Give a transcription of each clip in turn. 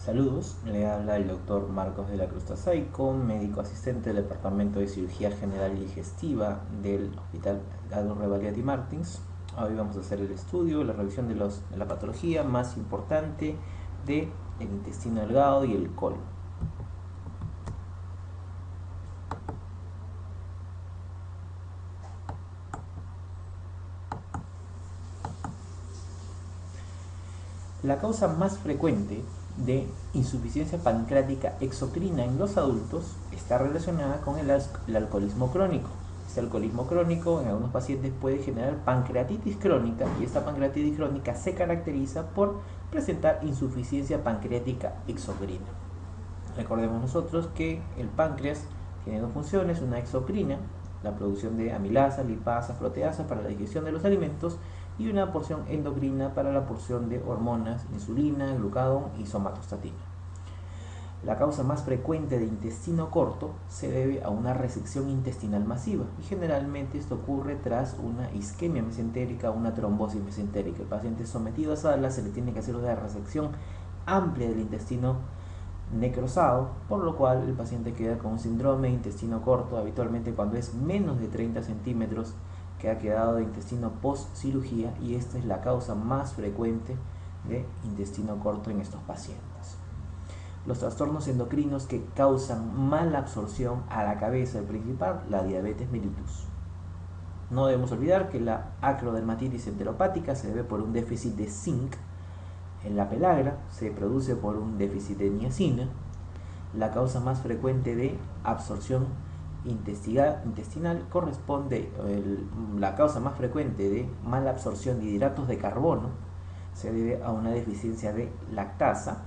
Saludos, le habla el doctor Marcos de la Cruz Tasaico, médico asistente del Departamento de Cirugía General y Digestiva del Hospital Adolfo Valiati Martins. Hoy vamos a hacer el estudio, la revisión de la patología más importante del intestino delgado y el colon. La causa más frecuente de insuficiencia pancreática exocrina en los adultos está relacionada con el alcoholismo crónico. Este alcoholismo crónico en algunos pacientes puede generar pancreatitis crónica y esta pancreatitis crónica se caracteriza por presentar insuficiencia pancreática exocrina. Recordemos nosotros que el páncreas tiene dos funciones, una exocrina, la producción de amilasa, lipasa, proteasa para la digestión de los alimentos, y una porción endocrina para la porción de hormonas, insulina, glucagón y somatostatina. La causa más frecuente de intestino corto se debe a una resección intestinal masiva y generalmente esto ocurre tras una isquemia mesentérica o una trombosis mesentérica. El paciente sometido a sala se le tiene que hacer una resección amplia del intestino necrosado, por lo cual el paciente queda con un síndrome de intestino corto, habitualmente cuando es menos de 30 centímetros que ha quedado de intestino post cirugía, y esta es la causa más frecuente de intestino corto en estos pacientes. Los trastornos endocrinos que causan mala absorción a la cabeza, el principal, la diabetes mellitus. No debemos olvidar que la acrodermatitis enteropática se debe por un déficit de zinc. En la pelagra se produce por un déficit de niacina. La causa más frecuente de absorción intestinal corresponde, la causa más frecuente de mala absorción de hidratos de carbono se debe a una deficiencia de lactasa.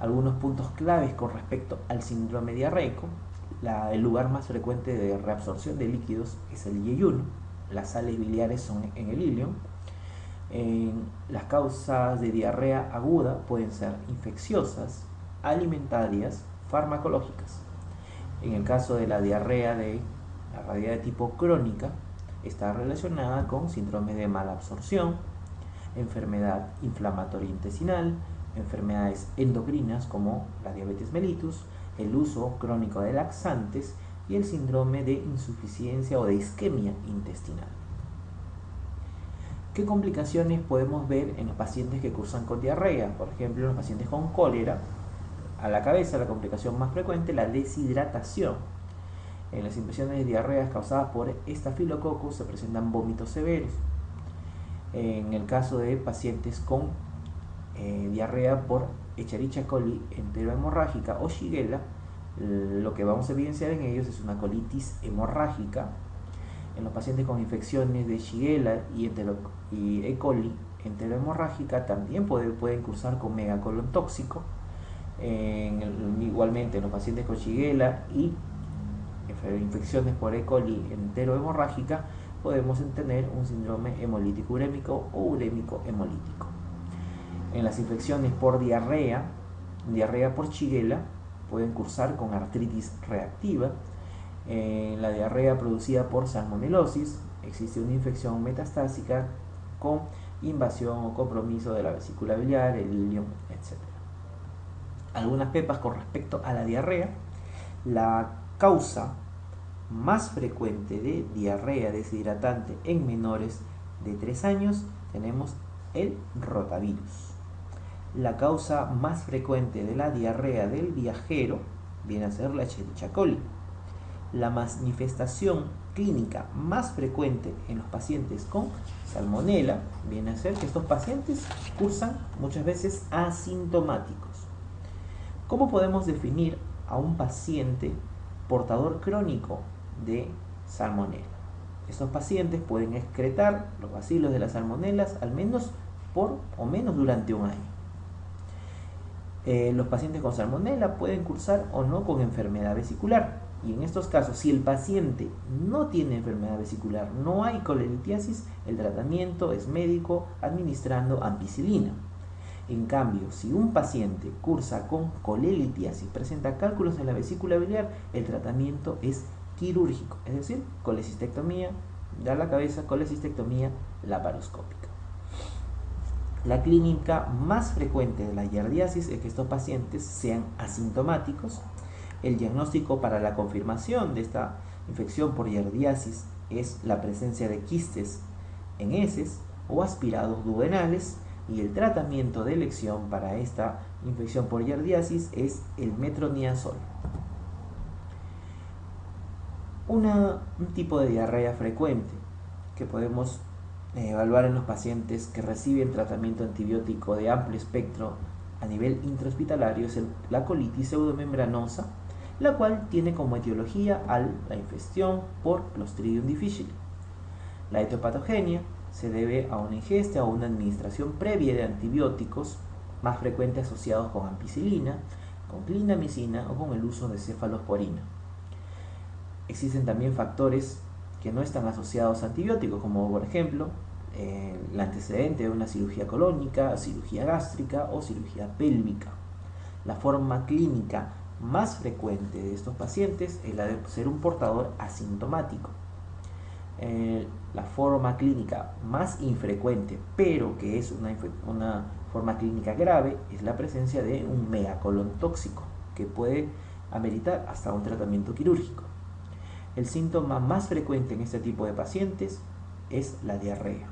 Algunos puntos claves con respecto al síndrome diarreico: el lugar más frecuente de reabsorción de líquidos es el yeyuno, las sales biliares son en el ilion. Las causas de diarrea aguda pueden ser infecciosas, alimentarias, farmacológicas. En el caso de la diarrea de tipo crónica, está relacionada con síndrome de mala absorción, enfermedad inflamatoria intestinal, enfermedades endocrinas como la diabetes mellitus, el uso crónico de laxantes y el síndrome de insuficiencia o de isquemia intestinal. ¿Qué complicaciones podemos ver en los pacientes que cursan con diarrea? Por ejemplo, en los pacientes con cólera, a la cabeza, la complicación más frecuente, la deshidratación. En las infecciones de diarreas causadas por Staphylococcus se presentan vómitos severos. En el caso de pacientes con diarrea por Escherichia coli enterohemorrágica o Shigella, lo que vamos a evidenciar en ellos es una colitis hemorrágica. En los pacientes con infecciones de Shigella y E. coli enterohemorrágica también pueden cursar con megacolon tóxico. Igualmente en los pacientes con Shigella y infecciones por E. coli enterohemorrágica podemos tener un síndrome hemolítico urémico o urémico hemolítico. En las infecciones por diarrea por Shigella, pueden cursar con artritis reactiva. En la diarrea producida por salmonelosis existe una infección metastásica con invasión o compromiso de la vesícula biliar, el ilion, etc. Algunas pepas con respecto a la diarrea: la causa más frecuente de diarrea deshidratante en menores de 3 años tenemos el rotavirus. La causa más frecuente de la diarrea del viajero viene a ser la Escherichia coli. La manifestación clínica más frecuente en los pacientes con salmonela viene a ser que estos pacientes cursan muchas veces asintomáticos. ¿Cómo podemos definir a un paciente portador crónico de salmonela? Estos pacientes pueden excretar los bacilos de las salmonelas al menos por o menos durante un año. Los pacientes con salmonela pueden cursar o no con enfermedad vesicular, y en estos casos, si el paciente no tiene enfermedad vesicular, no hay colelitiasis, el tratamiento es médico administrando ampicilina. En cambio, si un paciente cursa con colelitiasis, presenta cálculos en la vesícula biliar, el tratamiento es quirúrgico, es decir, colecistectomía de la cabeza, colecistectomía laparoscópica. La clínica más frecuente de la yardiasis es que estos pacientes sean asintomáticos. El diagnóstico para la confirmación de esta infección por yardiasis es la presencia de quistes en heces o aspirados duodenales, y el tratamiento de elección para esta infección por yardiasis es el metronidazol. Un tipo de diarrea frecuente que podemos evaluar en los pacientes que reciben tratamiento antibiótico de amplio espectro a nivel intrahospitalario es la colitis pseudomembranosa, la cual tiene como etiología la infección por Clostridium difficile. La etiopatogenia se debe a una ingesta o una administración previa de antibióticos, más frecuente asociados con ampicilina, con clindamicina o con el uso de cefalosporina. Existen también factores que no están asociados a antibióticos, como por ejemplo el antecedente de una cirugía colónica, cirugía gástrica o cirugía pélvica. La forma clínica más frecuente de estos pacientes es la de ser un portador asintomático. La forma clínica más infrecuente, pero que es una forma clínica grave, es la presencia de un megacolon tóxico, que puede ameritar hasta un tratamiento quirúrgico. El síntoma más frecuente en este tipo de pacientes es la diarrea.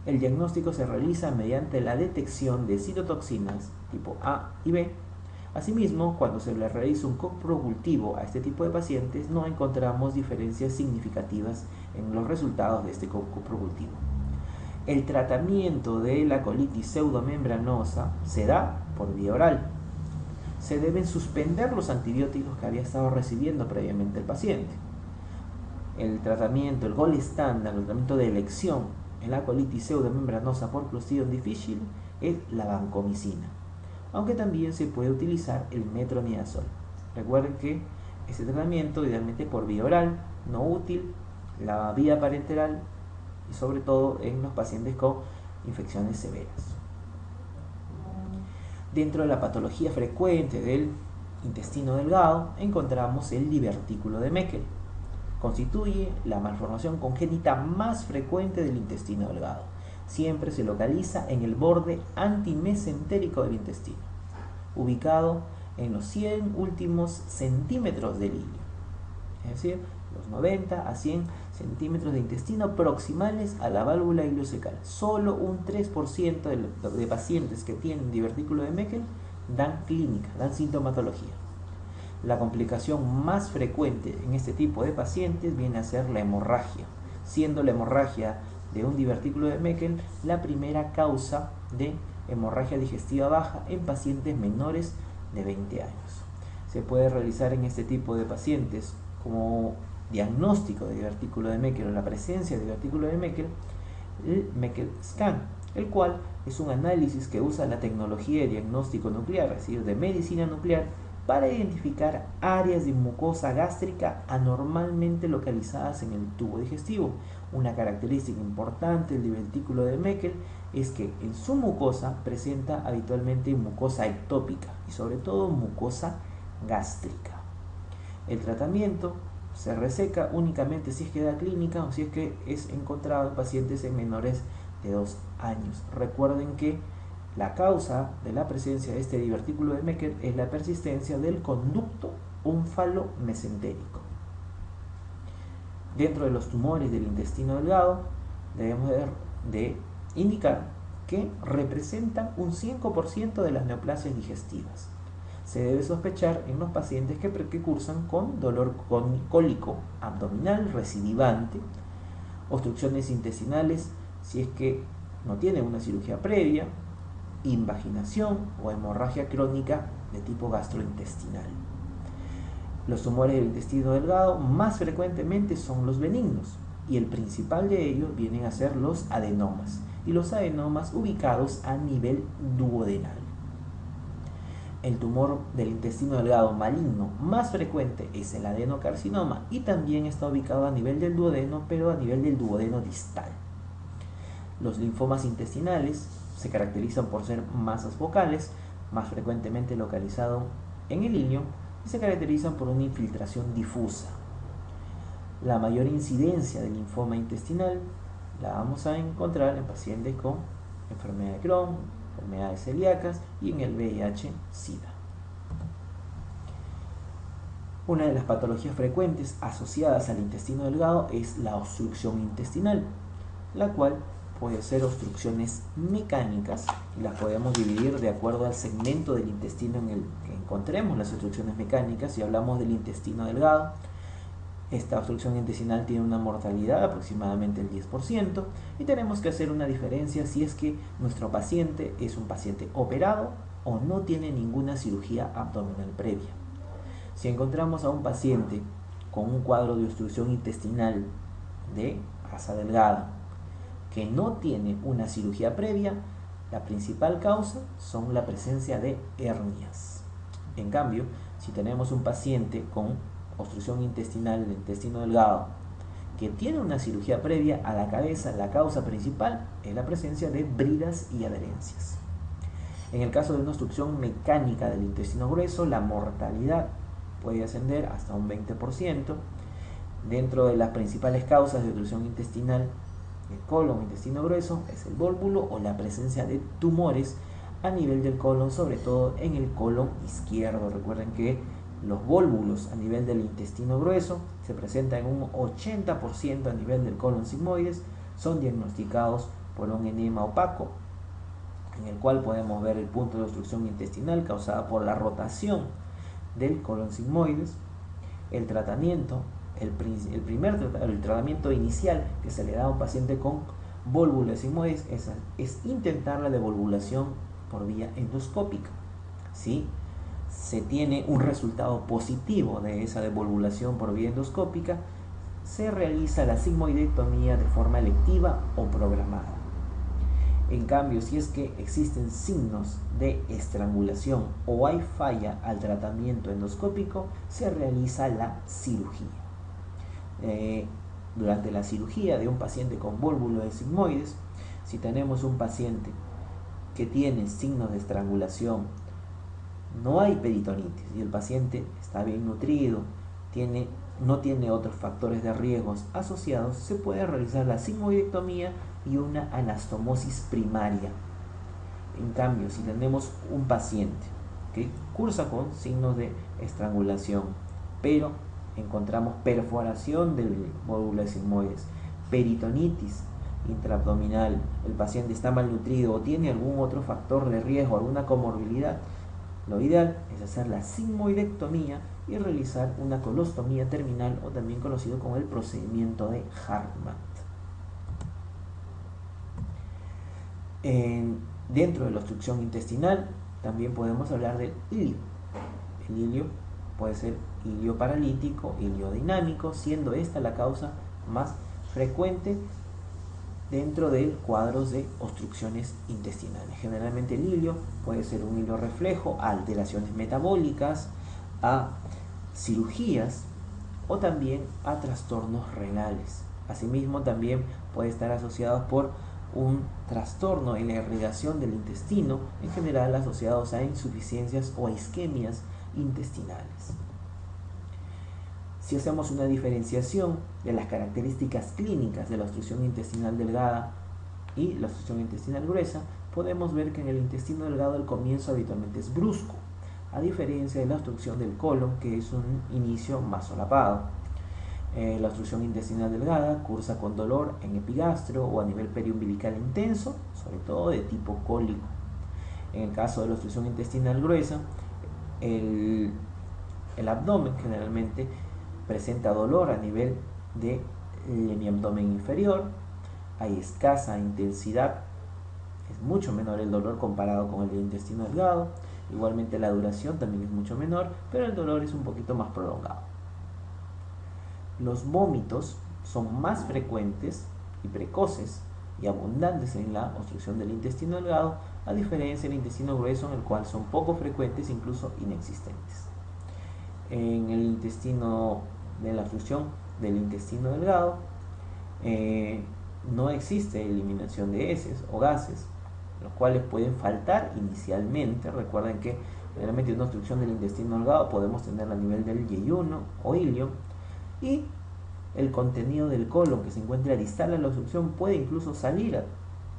El diagnóstico se realiza mediante la detección de citotoxinas tipo A y B. Asimismo, cuando se le realiza un coprocultivo a este tipo de pacientes, no encontramos diferencias significativas en los resultados de este coprocultivo. El tratamiento de la colitis pseudomembranosa se da por vía oral. Se deben suspender los antibióticos que había estado recibiendo previamente el paciente. El tratamiento, el gold estándar, el tratamiento de elección en la colitis pseudomembranosa por Clostridium difficile es la vancomicina, aunque también se puede utilizar el metronidazol. Recuerden que este tratamiento idealmente por vía oral, no útil la vía parenteral y sobre todo en los pacientes con infecciones severas. Dentro de la patología frecuente del intestino delgado encontramos el divertículo de Meckel. Constituye la malformación congénita más frecuente del intestino delgado. Siempre se localiza en el borde antimesentérico del intestino, ubicado en los 100 últimos centímetros del hilio, es decir, los 90 a 100 centímetros de intestino proximales a la válvula ileocecal. Solo un 3% de pacientes que tienen divertículo de Meckel dan clínica, dan sintomatología. La complicación más frecuente en este tipo de pacientes viene a ser la hemorragia, siendo la hemorragia de un divertículo de Meckel la primera causa de hemorragia digestiva baja en pacientes menores de 20 años. Se puede realizar en este tipo de pacientes como diagnóstico de divertículo de Meckel o la presencia de divertículo de Meckel el Meckel Scan, el cual es un análisis que usa la tecnología de diagnóstico nuclear, es decir, de medicina nuclear, para identificar áreas de mucosa gástrica anormalmente localizadas en el tubo digestivo. Una característica importante del divertículo de Meckel es que en su mucosa presenta habitualmente mucosa ectópica y sobre todo mucosa gástrica. El tratamiento se reseca únicamente si es que da clínica o si es que es encontrado en pacientes en menores de 2 años. Recuerden que la causa de la presencia de este divertículo de Meckel es la persistencia del conducto ómfalo-mesentérico. Dentro de los tumores del intestino delgado debemos de indicar que representan un 5% de las neoplasias digestivas. Se debe sospechar en los pacientes que cursan con dolor cólico abdominal recidivante, obstrucciones intestinales si es que no tienen una cirugía previa, invaginación o hemorragia crónica de tipo gastrointestinal. Los tumores del intestino delgado más frecuentemente son los benignos y el principal de ellos vienen a ser los adenomas, y los adenomas ubicados a nivel duodenal. El tumor del intestino delgado maligno más frecuente es el adenocarcinoma y también está ubicado a nivel del duodeno, pero a nivel del duodeno distal. Los linfomas intestinales se caracterizan por ser masas focales, más frecuentemente localizado en el ilio, y se caracterizan por una infiltración difusa. La mayor incidencia del linfoma intestinal la vamos a encontrar en pacientes con enfermedad de Crohn, enfermedades celíacas y en el VIH-Sida. Una de las patologías frecuentes asociadas al intestino delgado es la obstrucción intestinal, la cual puede ser obstrucciones mecánicas y las podemos dividir de acuerdo al segmento del intestino en el que encontremos las obstrucciones mecánicas. Si hablamos del intestino delgado, esta obstrucción intestinal tiene una mortalidad de aproximadamente el 10% y tenemos que hacer una diferencia si es que nuestro paciente es un paciente operado o no tiene ninguna cirugía abdominal previa. Si encontramos a un paciente con un cuadro de obstrucción intestinal de asa delgada que no tiene una cirugía previa, la principal causa son la presencia de hernias. En cambio, si tenemos un paciente con obstrucción intestinal del intestino delgado que tiene una cirugía previa a la cabeza, la causa principal es la presencia de bridas y adherencias. En el caso de una obstrucción mecánica del intestino grueso, la mortalidad puede ascender hasta un 20%. Dentro de las principales causas de obstrucción intestinal del colon o intestino grueso es el vólvulo o la presencia de tumores a nivel del colon, sobre todo en el colon izquierdo. Recuerden que los vólvulos a nivel del intestino grueso se presentan en un 80% a nivel del colon sigmoides, son diagnosticados por un enema opaco, en el cual podemos ver el punto de obstrucción intestinal causada por la rotación del colon sigmoides. El tratamiento, el tratamiento inicial que se le da a un paciente con vólvulos sigmoides es intentar la devolvulación por vía endoscópica. ¿Sí? Se tiene un resultado positivo de esa devolvulación por vía endoscópica, se realiza la sigmoidectomía de forma electiva o programada. En cambio, si es que existen signos de estrangulación o hay falla al tratamiento endoscópico, se realiza la cirugía. Durante la cirugía de un paciente con vólvulos sigmoides, si tenemos un paciente que tiene signos de estrangulación, no hay peritonitis y el paciente está bien nutrido, no tiene otros factores de riesgos asociados, se puede realizar la sigmoidectomía y una anastomosis primaria. En cambio, si tenemos un paciente que cursa con signos de estrangulación, pero encontramos perforación del vólvulo sigmoides, peritonitis intraabdominal, el paciente está malnutrido o tiene algún otro factor de riesgo, alguna comorbilidad, lo ideal es hacer la sigmoidectomía y realizar una colostomía terminal, o también conocido como el procedimiento de Hartmann. Dentro de la obstrucción intestinal también podemos hablar del ilio. El ilio puede ser ilio paralítico, ilio dinámico, siendo esta la causa más frecuente dentro de cuadros de obstrucciones intestinales. Generalmente el ilio puede ser un ilio reflejo a alteraciones metabólicas, a cirugías o también a trastornos renales. Asimismo, también puede estar asociado por un trastorno en la irrigación del intestino, en general asociados a insuficiencias o a isquemias intestinales. Si hacemos una diferenciación de las características clínicas de la obstrucción intestinal delgada y la obstrucción intestinal gruesa, podemos ver que en el intestino delgado el comienzo habitualmente es brusco, a diferencia de la obstrucción del colon, que es un inicio más solapado. La obstrucción intestinal delgada cursa con dolor en epigastrio o a nivel periumbilical intenso, sobre todo de tipo cólico. En el caso de la obstrucción intestinal gruesa, el abdomen generalmente presenta dolor a nivel de mi abdomen inferior, hay escasa intensidad, es mucho menor el dolor comparado con el del intestino delgado, igualmente la duración también es mucho menor, pero el dolor es un poquito más prolongado. Los vómitos son más frecuentes y precoces y abundantes en la obstrucción del intestino delgado, a diferencia del intestino grueso, en el cual son poco frecuentes, incluso inexistentes. En el intestino de la obstrucción del intestino delgado no existe eliminación de heces o gases, los cuales pueden faltar inicialmente. Recuerden que generalmente en una obstrucción del intestino delgado podemos tener a nivel del yeyuno o ilio, y el contenido del colon que se encuentra distal a la obstrucción puede incluso salir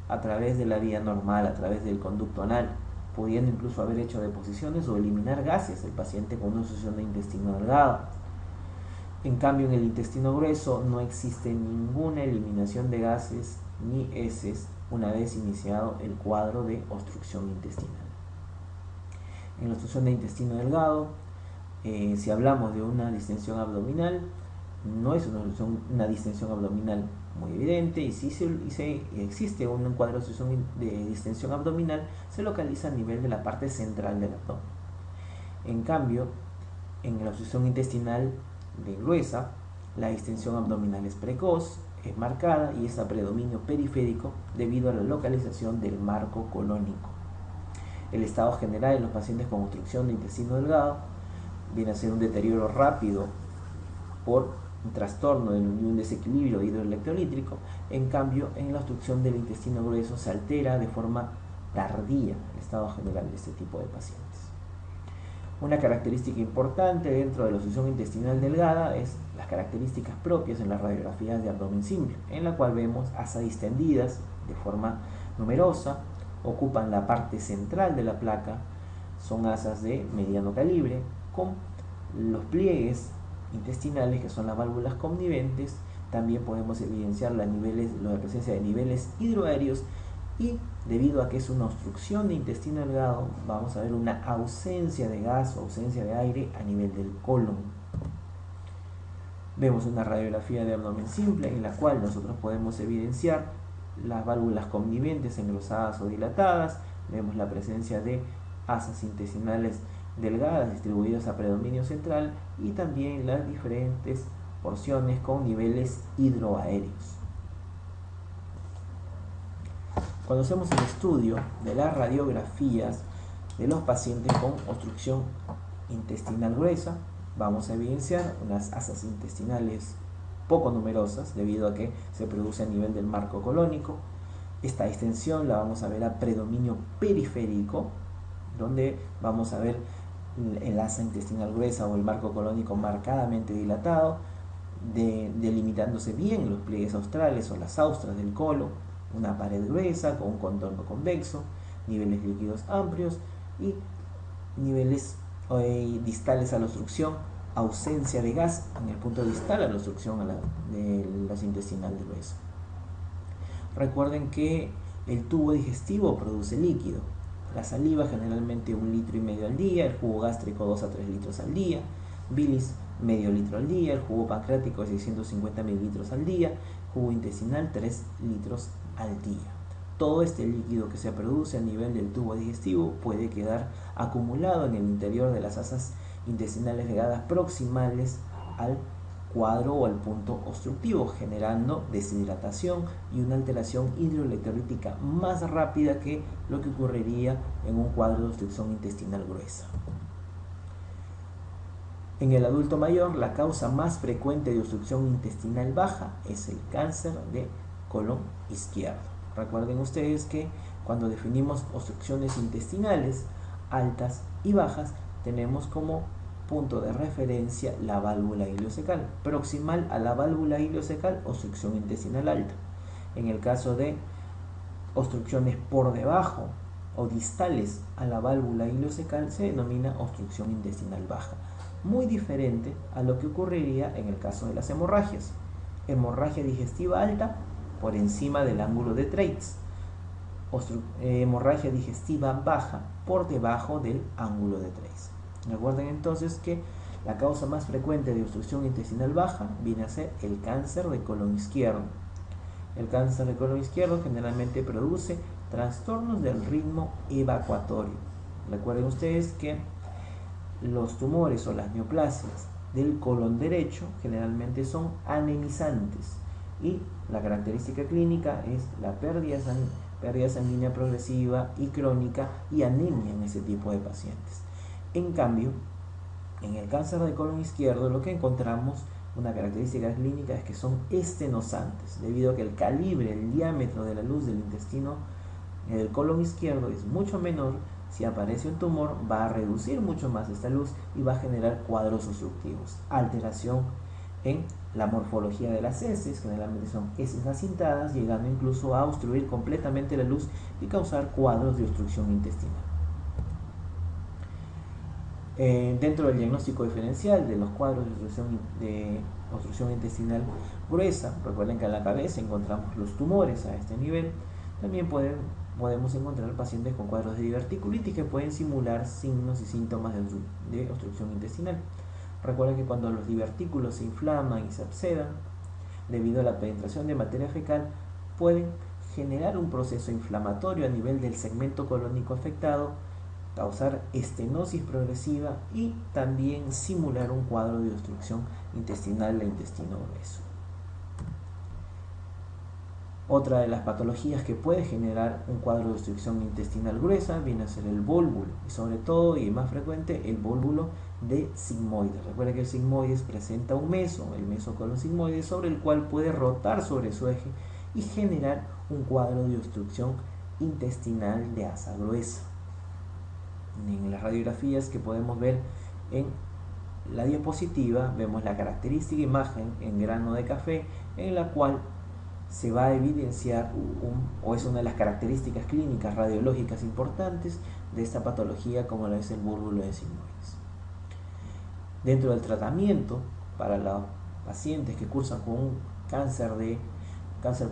a través de la vía normal, a través del conducto anal, pudiendo incluso haber hecho deposiciones o eliminar gases el paciente con una obstrucción de intestino delgado. En cambio, en el intestino grueso no existe ninguna eliminación de gases ni heces una vez iniciado el cuadro de obstrucción intestinal. En la obstrucción de intestino delgado, si hablamos de una distensión abdominal, no es una distensión abdominal muy evidente, y si existe un cuadro de distensión abdominal, se localiza a nivel de la parte central del abdomen. En cambio, en la obstrucción intestinal gruesa, la distensión abdominal es precoz, es marcada y es a predominio periférico debido a la localización del marco colónico. El estado general en los pacientes con obstrucción de intestino delgado viene a ser un deterioro rápido por un trastorno y un desequilibrio hidroelectrolítico. En cambio, en la obstrucción del intestino grueso se altera de forma tardía el estado general de este tipo de pacientes. Una característica importante dentro de la obstrucción intestinal delgada es las características propias en las radiografías de abdomen simple, en la cual vemos asas distendidas de forma numerosa, ocupan la parte central de la placa, son asas de mediano calibre, con los pliegues intestinales, que son las válvulas conniventes. También podemos evidenciar la presencia de niveles hidroaéreos, y debido a que es una obstrucción de intestino delgado, vamos a ver una ausencia de gas o ausencia de aire a nivel del colon. Vemos una radiografía de abdomen simple en la cual nosotros podemos evidenciar las válvulas conniventes engrosadas o dilatadas. Vemos la presencia de asas intestinales delgadas distribuidas a predominio central, y también las diferentes porciones con niveles hidroaéreos. Cuando hacemos el estudio de las radiografías de los pacientes con obstrucción intestinal gruesa, vamos a evidenciar unas asas intestinales poco numerosas debido a que se produce a nivel del marco colónico. Esta extensión la vamos a ver a predominio periférico, donde vamos a ver el asa intestinal gruesa o el marco colónico marcadamente dilatado, delimitándose bien los pliegues australes o las austras del colon, una pared gruesa con un contorno convexo, niveles líquidos amplios y niveles distales a la obstrucción, ausencia de gas en el punto distal a la obstrucción de la intestinal gruesa. Recuerden que el tubo digestivo produce líquido. La saliva generalmente 1,5 litros al día, el jugo gástrico 2 a 3 litros al día, bilis medio litro al día, el jugo pancreático de 650 mililitros al día, jugo intestinal 3 litros al día. Todo este líquido que se produce a nivel del tubo digestivo puede quedar acumulado en el interior de las asas intestinales delgadas proximales al cuadro o al punto obstructivo, generando deshidratación y una alteración hidroelectrolítica más rápida que lo que ocurriría en un cuadro de obstrucción intestinal gruesa. En el adulto mayor, la causa más frecuente de obstrucción intestinal baja es el cáncer de colon izquierdo. Recuerden ustedes que cuando definimos obstrucciones intestinales altas y bajas, tenemos como punto de referencia la válvula ileocecal. Proximal a la válvula ileocecal, obstrucción intestinal alta. En el caso de obstrucciones por debajo o distales a la válvula ileocecal, se denomina obstrucción intestinal baja. Muy diferente a lo que ocurriría en el caso de las hemorragias. Hemorragia digestiva alta por encima del ángulo de Treitz. Hemorragia digestiva baja por debajo del ángulo de Treitz. Recuerden entonces que la causa más frecuente de obstrucción intestinal baja viene a ser el cáncer de colon izquierdo. El cáncer de colon izquierdo generalmente produce trastornos del ritmo evacuatorio. Recuerden ustedes que los tumores o las neoplasias del colon derecho generalmente son anemizantes, y la característica clínica es la pérdida sanguínea progresiva y crónica y anemia en ese tipo de pacientes. En cambio, en el cáncer de colon izquierdo lo que encontramos, una característica clínica, es que son estenosantes, debido a que el calibre, el diámetro de la luz del intestino del colon izquierdo es mucho menor. Si aparece un tumor, va a reducir mucho más esta luz y va a generar cuadros obstructivos, alteración en la morfología de las heces, generalmente son heces acintadas, llegando incluso a obstruir completamente la luz y causar cuadros de obstrucción intestinal. Dentro del diagnóstico diferencial de los cuadros de obstrucción intestinal gruesa, recuerden que en la cabeza encontramos los tumores a este nivel. También podemos encontrar pacientes con cuadros de diverticulitis que pueden simular signos y síntomas de obstrucción intestinal. Recuerden que cuando los divertículos se inflaman y se abscedan debido a la penetración de materia fecal, pueden generar un proceso inflamatorio a nivel del segmento colónico afectado, causar estenosis progresiva y también simular un cuadro de obstrucción intestinal del intestino grueso. Otra de las patologías que puede generar un cuadro de obstrucción intestinal gruesa viene a ser el vólvulo, y sobre todo y más frecuente el vólvulo de sigmoides. Recuerda que el sigmoides presenta un meso, el mesocolon sigmoides, sobre el cual puede rotar sobre su eje y generar un cuadro de obstrucción intestinal de asa gruesa. En las radiografías que podemos ver en la diapositiva vemos la característica imagen en grano de café, en la cual se va a evidenciar o es una de las características clínicas radiológicas importantes de esta patología, como lo es el vólvulo de sigmoides. Dentro del tratamiento para los pacientes que cursan con un cáncer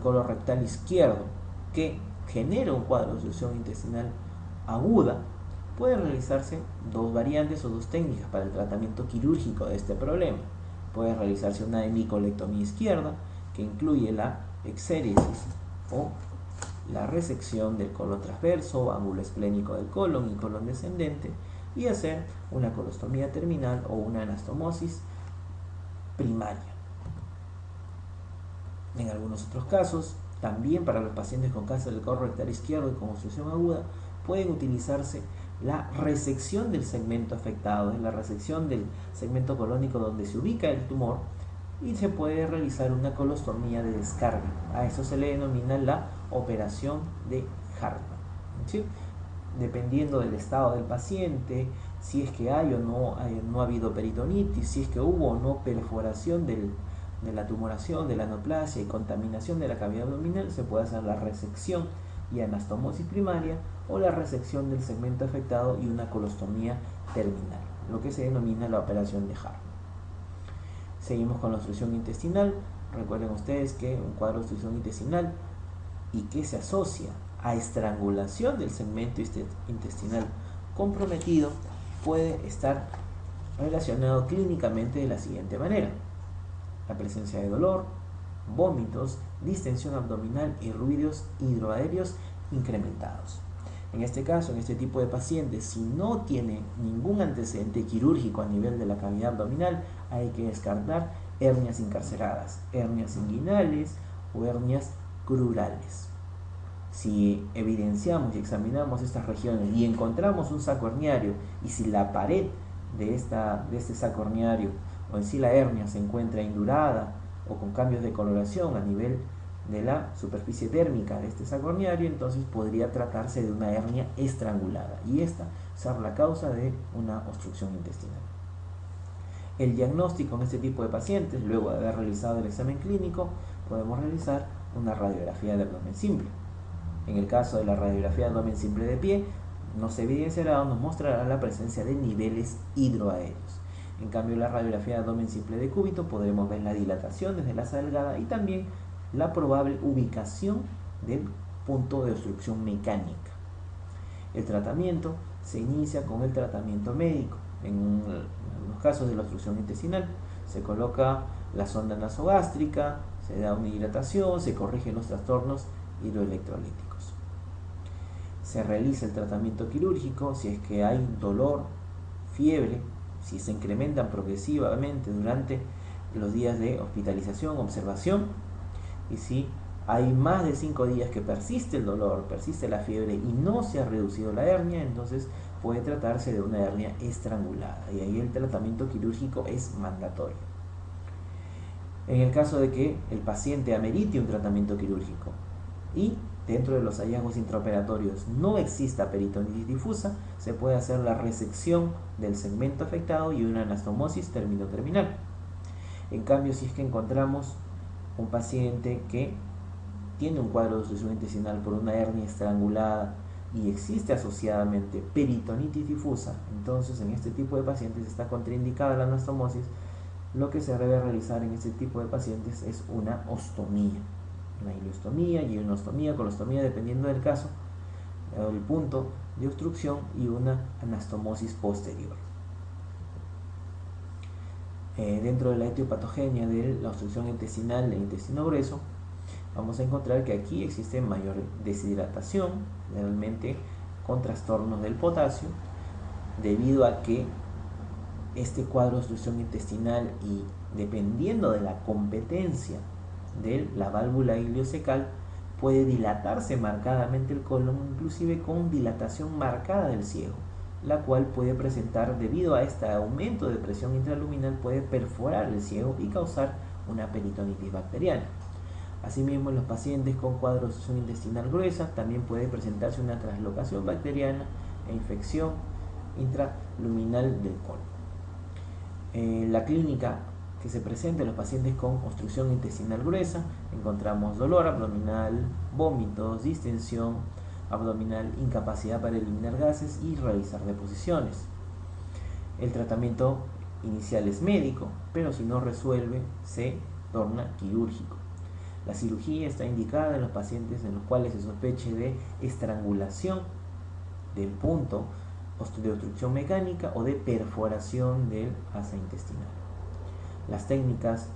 colorectal izquierdo que genera un cuadro de obstrucción intestinal aguda, pueden realizarse dos variantes o dos técnicas para el tratamiento quirúrgico de este problema. Puede realizarse una hemicolectomía izquierda, que incluye la exéresis o la resección del colon transverso, ángulo esplénico del colon y colon descendente, y hacer una colostomía terminal o una anastomosis primaria. En algunos otros casos, también para los pacientes con cáncer del colorectal izquierdo y con obstrucción aguda, pueden utilizarse la resección del segmento afectado, es la resección del segmento colónico donde se ubica el tumor, y se puede realizar una colostomía de descarga. A eso se le denomina la operación de Hartmann. ¿Sí? Dependiendo del estado del paciente, si es que hay o no ha habido peritonitis, si es que hubo o no perforación de la tumoración, de la neoplasia y contaminación de la cavidad abdominal, se puede hacer la resección y anastomosis primaria o la resección del segmento afectado y una colostomía terminal, lo que se denomina la operación de Hartmann. Seguimos con la obstrucción intestinal. Recuerden ustedes que un cuadro de obstrucción intestinal y que se asocia a estrangulación del segmento intestinal comprometido puede estar relacionado clínicamente de la siguiente manera: la presencia de dolor, vómitos, distensión abdominal y ruidos hidroaéreos incrementados. En este caso, en este tipo de pacientes, si no tiene ningún antecedente quirúrgico a nivel de la cavidad abdominal, hay que descartar hernias incarceradas, hernias inguinales o hernias crurales. Si evidenciamos y examinamos estas regiones y encontramos un saco herniario, y si la pared de este saco herniario o en sí la hernia se encuentra indurada o con cambios de coloración a nivel de la superficie térmica de este saco herniario, entonces podría tratarse de una hernia estrangulada, y esta ser la causa de una obstrucción intestinal. El diagnóstico en este tipo de pacientes, luego de haber realizado el examen clínico, podemos realizar una radiografía de abdomen simple. En el caso de la radiografía de abdomen simple de pie, nos evidenciará o nos mostrará la presencia de niveles hidroaéreos. En cambio, la radiografía de abdomen simple de cúbito podremos ver la dilatación desde la asa delgada y también la probable ubicación del punto de obstrucción mecánica. El tratamiento se inicia con el tratamiento médico. En los casos de la obstrucción intestinal se coloca la sonda nasogástrica, se da una hidratación, se corrigen los trastornos hidroelectrolíticos. Se realiza el tratamiento quirúrgico si es que hay dolor, fiebre, si se incrementan progresivamente durante los días de hospitalización, observación, y si hay más de 5 días que persiste el dolor, persiste la fiebre y no se ha reducido la hernia, entonces puede tratarse de una hernia estrangulada, y ahí el tratamiento quirúrgico es mandatorio. En el caso de que el paciente amerite un tratamiento quirúrgico y dentro de los hallazgos intraoperatorios no exista peritonitis difusa, se puede hacer la resección del segmento afectado y una anastomosis término-terminal. En cambio, si es que encontramos un paciente que tiene un cuadro de obstrucción intestinal por una hernia estrangulada y existe asociadamente peritonitis difusa, entonces en este tipo de pacientes está contraindicada la anastomosis. Lo que se debe realizar en este tipo de pacientes es una ostomía, una ileostomía, ionostomía, colostomía, dependiendo del caso, el punto de obstrucción, y una anastomosis posterior. Dentro de la etiopatogenia de la obstrucción intestinal del intestino grueso, vamos a encontrar que aquí existe mayor deshidratación, generalmente con trastornos del potasio, debido a que este cuadro de obstrucción intestinal, y dependiendo de la competencia de la válvula ileocecal, puede dilatarse marcadamente el colon, inclusive con dilatación marcada del ciego, la cual puede presentar, debido a este aumento de presión intraluminal, puede perforar el ciego y causar una peritonitis bacteriana. Asimismo, en los pacientes con cuadro de obstrucción intestinal gruesa también puede presentarse una translocación bacteriana e infección intraluminal del colon. La clínica que se presenta en los pacientes con obstrucción intestinal gruesa, encontramos dolor abdominal, vómitos, distensión abdominal, incapacidad para eliminar gases y realizar deposiciones. El tratamiento inicial es médico, pero si no resuelve, se torna quirúrgico. La cirugía está indicada en los pacientes en los cuales se sospeche de estrangulación del punto de obstrucción mecánica o de perforación del asa intestinal. Las técnicas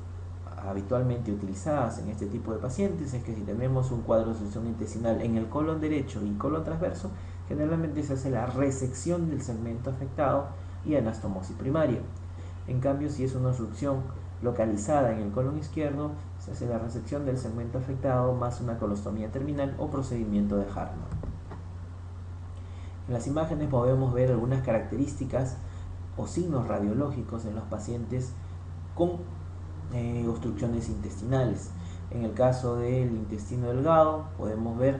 habitualmente utilizadas en este tipo de pacientes es que si tenemos un cuadro de obstrucción intestinal en el colon derecho y colon transverso, generalmente se hace la resección del segmento afectado y anastomosis primaria. En cambio, si es una obstrucción localizada en el colon izquierdo, se hace la resección del segmento afectado más una colostomía terminal o procedimiento de Hartmann. En las imágenes podemos ver algunas características o signos radiológicos en los pacientes con obstrucciones intestinales. En el caso del intestino delgado podemos ver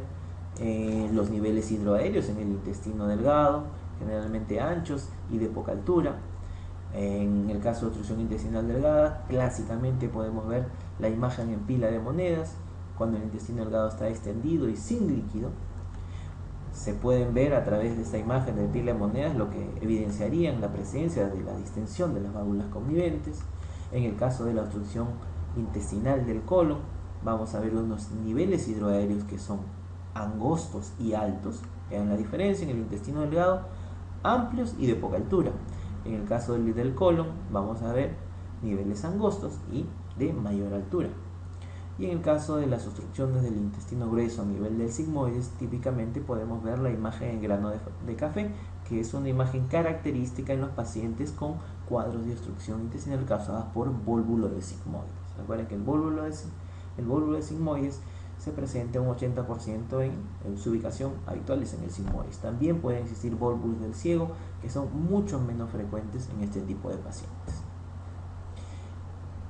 los niveles hidroaéreos en el intestino delgado, generalmente anchos y de poca altura. En el caso de obstrucción intestinal delgada, clásicamente podemos ver la imagen en pila de monedas, cuando el intestino delgado está extendido y sin líquido. Se pueden ver a través de esta imagen de pila de monedas lo que evidenciarían la presencia de la distensión de las válvulas conviventes. En el caso de la obstrucción intestinal del colon, vamos a ver unos niveles hidroaéreos que son angostos y altos. Vean la diferencia: en el intestino delgado, amplios y de poca altura. En el caso del colon, vamos a ver niveles angostos y de mayor altura. Y en el caso de las obstrucciones del intestino grueso a nivel del sigmoides, típicamente podemos ver la imagen en grano de café, que es una imagen característica en los pacientes con cuadros de obstrucción intestinal causadas por vólvulo de sigmoides. Recuerden que el vólvulo de sigmoides se presenta un 80% en su ubicación habitual es en el sigmoides. También pueden existir vólvulos del ciego, que son mucho menos frecuentes en este tipo de pacientes.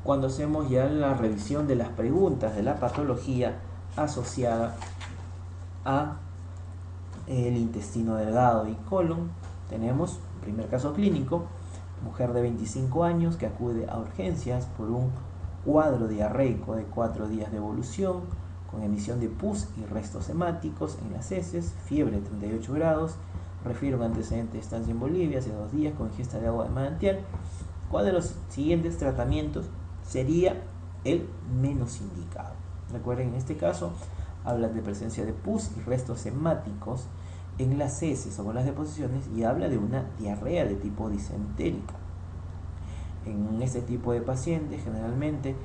Cuando hacemos ya la revisión de las preguntas de la patología asociada a el intestino delgado y colon, tenemos el primer caso clínico: mujer de 25 años que acude a urgencias por un cuadro diarreico de 4 días de evolución, con emisión de pus y restos hemáticos en las heces, fiebre de 38 grados, refiere un antecedente de estancia en Bolivia hace 2 días con ingesta de agua de manantial. ¿Cuál de los siguientes tratamientos sería el menos indicado? Recuerden, en este caso habla de presencia de pus y restos hemáticos en las heces o con las deposiciones, y habla de una diarrea de tipo disentérica. En este tipo de pacientes, generalmente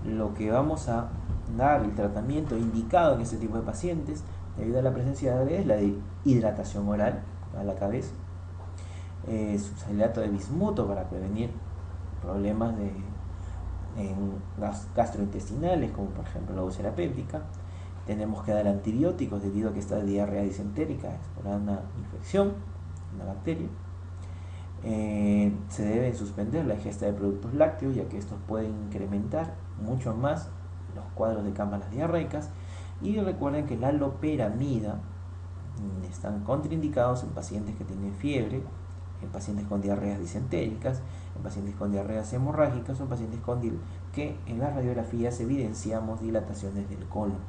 lo que vamos a dar, el tratamiento indicado en este tipo de pacientes, debido a la presencia de diarrea, es la de hidratación oral a la cabeza, succinilacto de bismuto para prevenir problemas gastrointestinales, como por ejemplo la úlcera péptica. Tenemos que dar antibióticos debido a que esta diarrea disentérica es por una infección, una bacteria. Se debe suspender la ingesta de productos lácteos, ya que estos pueden incrementar mucho más los cuadros de cámaras diarreicas. Y recuerden que la loperamida están contraindicados en pacientes que tienen fiebre, en pacientes con diarreas disentéricas, en pacientes con diarreas hemorrágicas o en pacientes con que en las radiografías evidenciamos dilataciones del colon.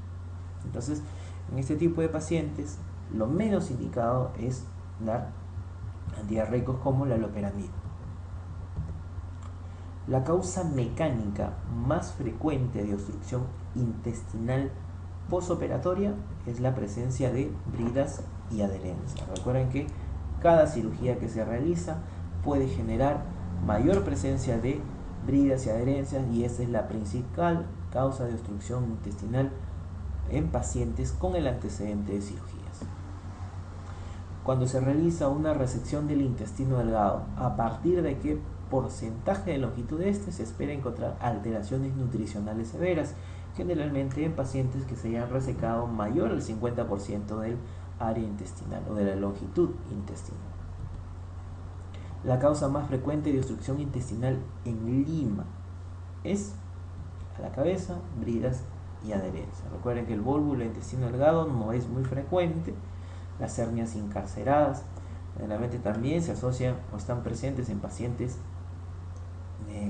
Entonces, en este tipo de pacientes, lo menos indicado es dar antidiarreicos como la loperamida. La causa mecánica más frecuente de obstrucción intestinal posoperatoria es la presencia de bridas y adherencia. Recuerden que cada cirugía que se realiza puede generar mayor presencia de bridas y adherencias, y esa es la principal causa de obstrucción intestinal en pacientes con el antecedente de cirugías. Cuando se realiza una resección del intestino delgado, ¿a partir de qué porcentaje de longitud de este se espera encontrar alteraciones nutricionales severas? Generalmente en pacientes que se hayan resecado mayor al 50% del área intestinal o de la longitud intestinal. La causa más frecuente de obstrucción intestinal en Lima es a la cabeza, bridas y adherencia. Recuerden que el vólvulo intestino delgado no es muy frecuente. Las hernias incarceradas generalmente también se asocian o están presentes en pacientes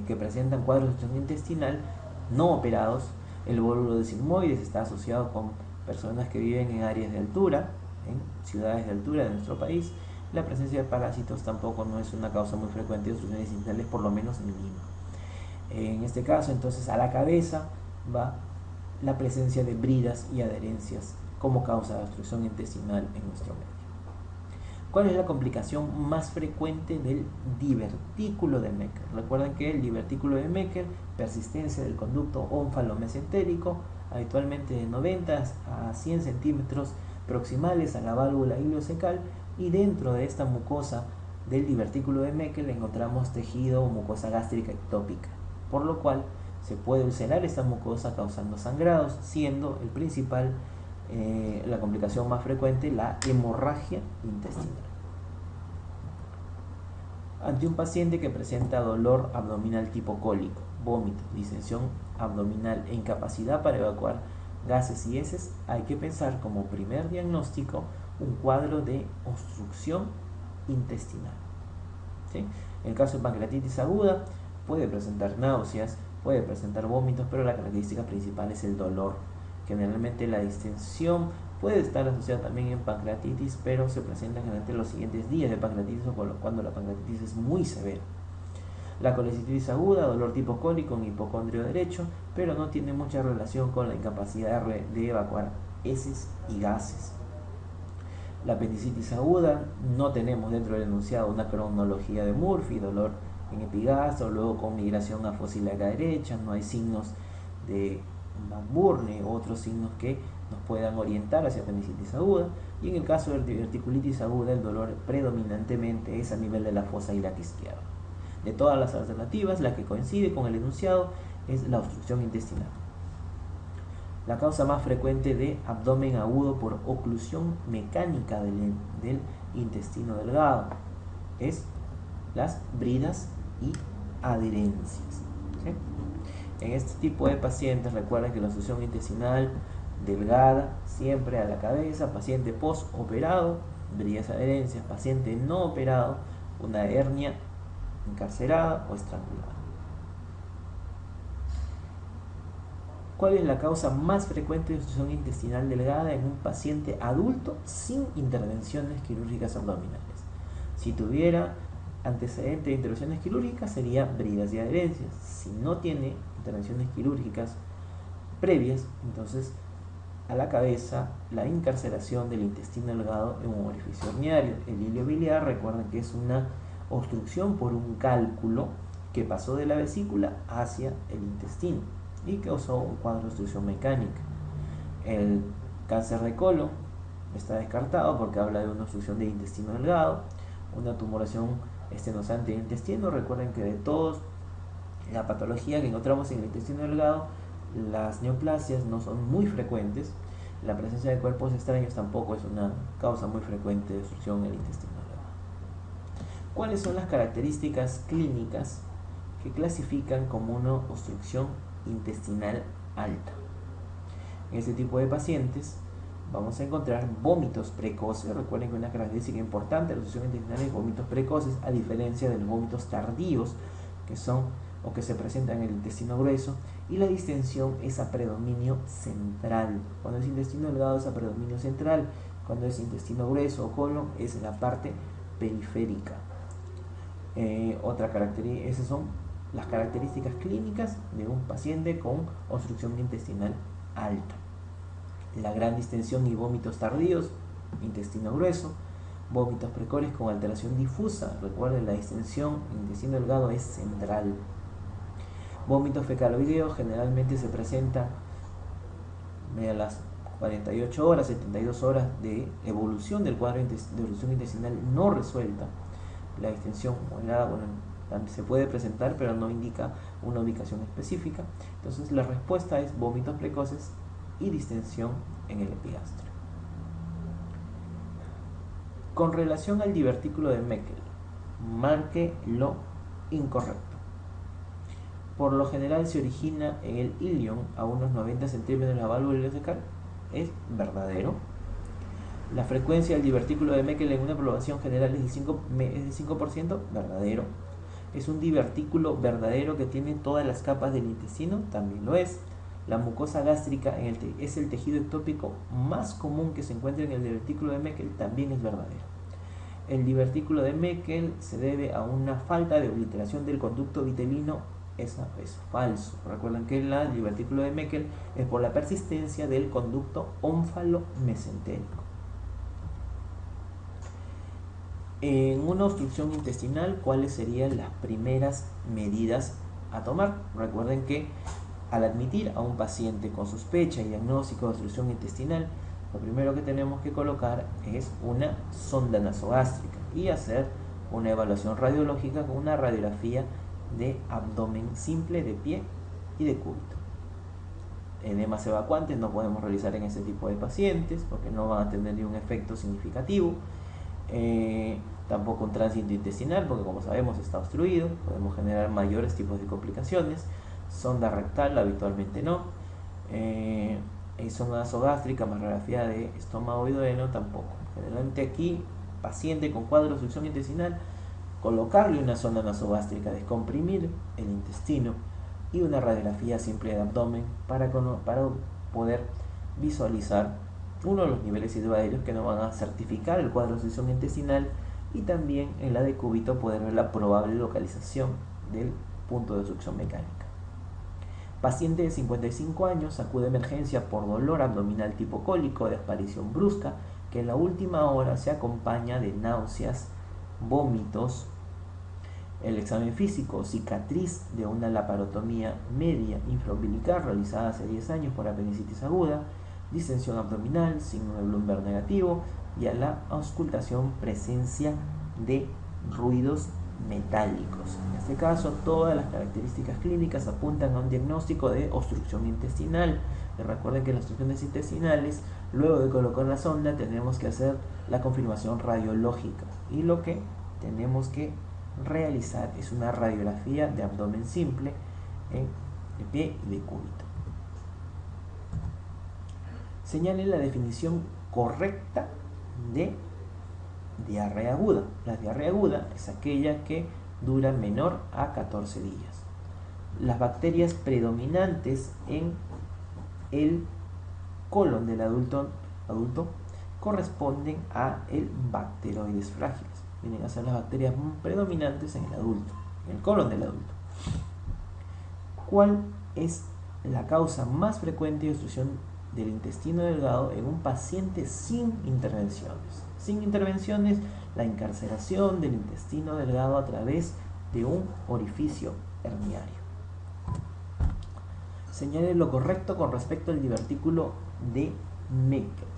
que presentan cuadros de obstrucción intestinal no operados. El vólvulo de sigmoides está asociado con personas que viven en áreas de altura, en ciudades de altura de nuestro país. La presencia de parásitos tampoco no es una causa muy frecuente de obstrucciones intestinales, por lo menos en Lima. En este caso, entonces, a la cabeza va la presencia de bridas y adherencias como causa de obstrucción intestinal en nuestro medio. ¿Cuál es la complicación más frecuente del divertículo de Meckel? Recuerden que el divertículo de Meckel, persistencia del conducto ónfalo-mesentérico, habitualmente de 90 a 100 centímetros proximales a la válvula ileocecal, y dentro de esta mucosa del divertículo de Meckel encontramos tejido o mucosa gástrica ectópica, por lo cual se puede ulcerar esta mucosa causando sangrados, siendo el principal la complicación más frecuente la hemorragia intestinal. Ante un paciente que presenta dolor abdominal tipo cólico, vómito, distensión abdominal e incapacidad para evacuar gases y heces, hay que pensar como primer diagnóstico un cuadro de obstrucción intestinal. ¿Sí? En el caso de pancreatitis aguda puede presentar náuseas, puede presentar vómitos, pero la característica principal es el dolor. Generalmente la distensión puede estar asociada también en pancreatitis, pero se presenta generalmente en los siguientes días de pancreatitis o cuando la pancreatitis es muy severa. La colecistitis aguda, dolor tipo cólico en hipocondrio derecho, pero no tiene mucha relación con la incapacidad de evacuar heces y gases. La apendicitis aguda, no tenemos dentro del enunciado una cronología de Murphy, dolor en epigastro, luego con migración a fosilaca derecha, no hay signos de McBurney u otros signos que nos puedan orientar hacia apendicitis aguda, y en el caso de diverticulitis aguda el dolor predominantemente es a nivel de la fosa ilíaca izquierda. De todas las alternativas, la que coincide con el enunciado es la obstrucción intestinal. La causa más frecuente de abdomen agudo por oclusión mecánica del intestino delgado es las bridas y adherencias. ¿Sí? En este tipo de pacientes recuerden que la obstrucción intestinal delgada siempre a la cabeza, paciente postoperado, bridas y adherencias, paciente no operado, una hernia encarcerada o estrangulada. ¿Cuál es la causa más frecuente de obstrucción intestinal delgada en un paciente adulto sin intervenciones quirúrgicas abdominales? Si tuviera antecedente de intervenciones quirúrgicas sería bridas y adherencias. Si no tiene intervenciones quirúrgicas previas, entonces a la cabeza la encarceración del intestino delgado en un orificio herniario. El hilio biliar, recuerden que es una obstrucción por un cálculo que pasó de la vesícula hacia el intestino y causó un cuadro de obstrucción mecánica. El cáncer de colon está descartado porque habla de una obstrucción del intestino delgado. Una tumoración estenosante del intestino, recuerden que de todos la patología que encontramos en el intestino delgado, las neoplasias no son muy frecuentes. La presencia de cuerpos extraños tampoco es una causa muy frecuente de obstrucción en el intestino delgado. ¿Cuáles son las características clínicas que clasifican como una obstrucción intestinal alta? En este tipo de pacientes vamos a encontrar vómitos precoces. Recuerden que una característica importante de la obstrucción intestinal es vómitos precoces, a diferencia de los vómitos tardíos, que son o que se presentan en el intestino grueso, y la distensión es a predominio central. Cuando es intestino delgado es a predominio central, cuando es intestino grueso o colon es en la parte periférica. Esas son las características clínicas de un paciente con obstrucción intestinal alta. La gran distensión y vómitos tardíos, intestino grueso. Vómitos precoces con alteración difusa, recuerden, la distensión en intestino delgado es central. Vómitos fecaloideos generalmente se presenta a las 48 horas, 72 horas de evolución del cuadro de obstrucción intestinal no resuelta. La distensión moderada, se puede presentar, pero no indica una ubicación específica. Entonces la respuesta es vómitos precoces y distensión en el epigastrio. Con relación al divertículo de Meckel, marque lo incorrecto. Por lo general se origina en el ilion a unos 90 centímetros de la válvula ileocecal. Es verdadero. La frecuencia del divertículo de Meckel en una población general es de 5%, verdadero. Es un divertículo verdadero que tiene todas las capas del intestino, también lo es. La mucosa gástrica es el tejido ectópico más común que se encuentra en el divertículo de Meckel, también es verdadero. El divertículo de Meckel se debe a una falta de obliteración del conducto vitelino, eso es falso. Recuerden que el divertículo de Meckel es por la persistencia del conducto ómfalo-mesentérico. En una obstrucción intestinal, ¿cuáles serían las primeras medidas a tomar? Recuerden que al admitir a un paciente con sospecha y diagnóstico de obstrucción intestinal, lo primero que tenemos que colocar es una sonda nasogástrica y hacer una evaluación radiológica con una radiografía de abdomen simple, de pie y de cúbito. Edemas evacuantes no podemos realizar en este tipo de pacientes porque no van a tener ningún efecto significativo. Tampoco un tránsito intestinal porque, como sabemos, está obstruido, podemos generar mayores tipos de complicaciones. Sonda rectal habitualmente no. Sonda nasogástrica más radiografía de estómago y duodeno tampoco. Generalmente aquí, paciente con cuadro de obstrucción intestinal, colocarle una sonda nasogástrica, descomprimir el intestino y una radiografía simple de abdomen para poder visualizar uno de los niveles hidroaéreos que nos van a certificar el cuadro de obstrucción intestinal, y también en la de cúbito poder ver la probable localización del punto de obstrucción mecánica. Paciente de 55 años acude a emergencia por dolor abdominal tipo cólico de aparición brusca que en la última hora se acompaña de náuseas, vómitos. El examen físico, cicatriz de una laparotomía media infraumbilical realizada hace 10 años por apendicitis aguda, distensión abdominal, signo de Bloomberg negativo, y a la auscultación presencia de ruidos metálicos. En este caso, todas las características clínicas apuntan a un diagnóstico de obstrucción intestinal. Y recuerden que en las obstrucciones intestinales, luego de colocar la sonda, tenemos que hacer la confirmación radiológica, y lo que tenemos que realizar es una radiografía de abdomen simple, de pie y de cúbito. Señale la definición correcta de diarrea aguda. La diarrea aguda es aquella que dura menor a 14 días. Las bacterias predominantes en el colon del adulto corresponden a el Bacteroides fragilis. Vienen a ser las bacterias predominantes en el adulto, en el colon del adulto. ¿Cuál es la causa más frecuente de obstrucción del intestino delgado en un paciente sin intervenciones? Sin intervenciones, la encarceración del intestino delgado a través de un orificio herniario. Señale lo correcto con respecto al divertículo de Meckel.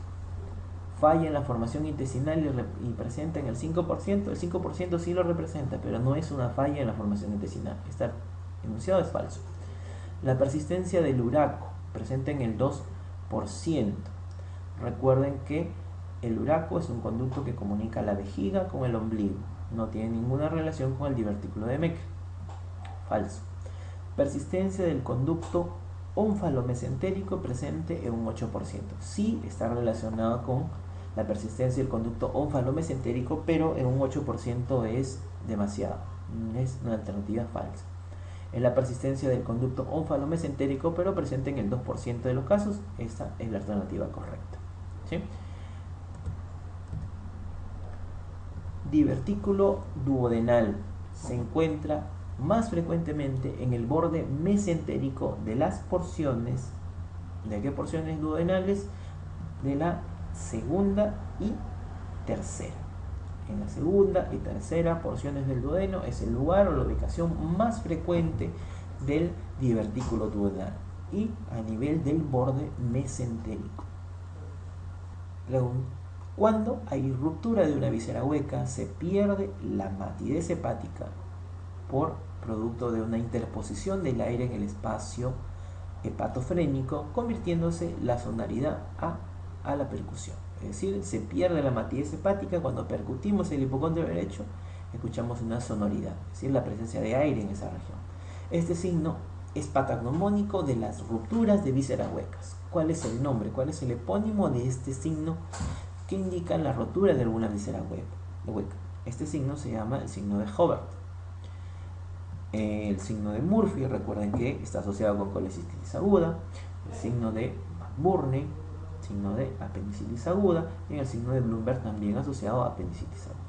Falla en la formación intestinal y presenta en el 5%. El 5% sí lo representa, pero no es una falla en la formación intestinal. Este enunciado es falso. La persistencia del uraco presenta en el 2%. Recuerden que el uraco es un conducto que comunica la vejiga con el ombligo. No tiene ninguna relación con el divertículo de Meckel. Falso. Persistencia del conducto ónfalo-mesentérico presente en un 8%. Sí está relacionado con la persistencia del conducto ónfalo-mesentérico, pero en un 8% es demasiado, es una alternativa falsa. Es la persistencia del conducto ónfalo-mesentérico, pero presente en el 2% de los casos. Esta es la alternativa correcta. ¿Sí? Divertículo duodenal se encuentra más frecuentemente en el borde mesentérico de las porciones. ¿De qué porciones duodenales? De la segunda y tercera. En la segunda y tercera porciones del duodeno es el lugar o la ubicación más frecuente del divertículo duodenal y a nivel del borde mesentérico. Cuando hay ruptura de una víscera hueca, se pierde la matidez hepática por producto de una interposición del aire en el espacio hepatofrénico, convirtiéndose la sonoridad a la percusión. Es decir, se pierde la matidez hepática cuando percutimos el hipocondrio derecho, escuchamos una sonoridad, es decir, la presencia de aire en esa región. Este signo es patagnomónico de las rupturas de vísceras huecas. ¿Cuál es el nombre? ¿Cuál es el epónimo de este signo que indica la rotura de alguna víscera hueca? Este signo se llama el signo de Hobart. El signo de Murphy, recuerden que está asociado con colecistitis aguda. El signo de McBurney, signo de apendicitis aguda, y el signo de Bloomberg también asociado a apendicitis aguda.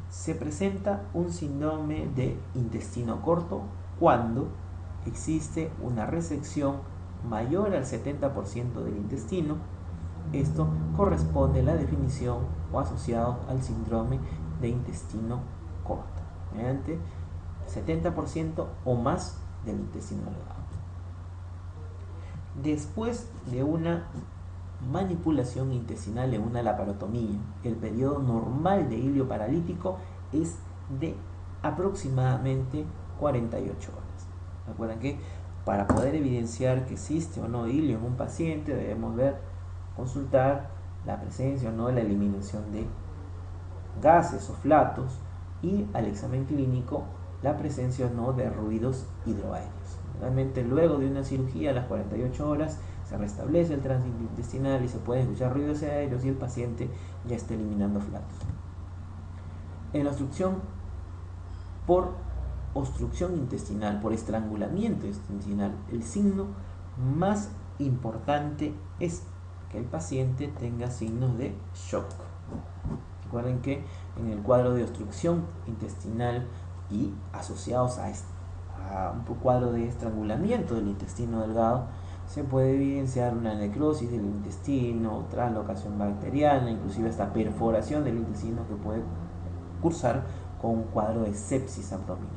Se presenta un síndrome de intestino corto cuando existe una resección mayor al 70% del intestino. Esto corresponde a la definición o asociado al síndrome de intestino corto, mediante 70% o más del intestino delgado. Después de una manipulación intestinal en una laparotomía, el periodo normal de hilio paralítico es de aproximadamente 48 horas. Recuerden que para poder evidenciar que existe o no hilio en un paciente debemos consultar la presencia o no de la eliminación de gases o flatos y al examen clínico la presencia o no de ruidos hidroaéreos. Realmente luego de una cirugía a las 48 horas se restablece el tránsito intestinal y se pueden escuchar ruidos aéreos y el paciente ya está eliminando flatos. En la obstrucción por obstrucción intestinal, por estrangulamiento intestinal, el signo más importante es que el paciente tenga signos de shock. Recuerden que en el cuadro de obstrucción intestinal y asociados a un cuadro de estrangulamiento del intestino delgado, se puede evidenciar una necrosis del intestino, translocación bacteriana, inclusive hasta perforación del intestino que puede cursar con un cuadro de sepsis abdominal.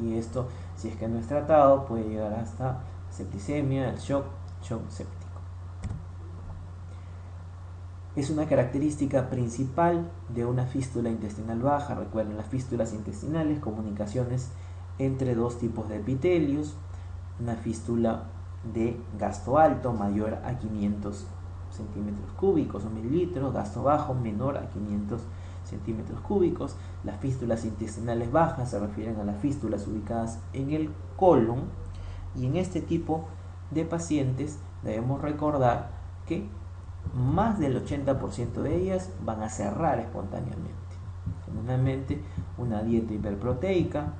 Y esto, si es que no es tratado, puede llegar hasta septicemia, el shock séptico. Es una característica principal de una fístula intestinal baja. Recuerden, las fístulas intestinales, comunicaciones entre dos tipos de epitelios. Una fístula de gasto alto mayor a 500 centímetros cúbicos o mililitros, gasto bajo menor a 500 centímetros cúbicos. Las fístulas intestinales bajas se refieren a las fístulas ubicadas en el colon, y en este tipo de pacientes debemos recordar que más del 80% de ellas van a cerrar espontáneamente. Generalmente una dieta hiperproteica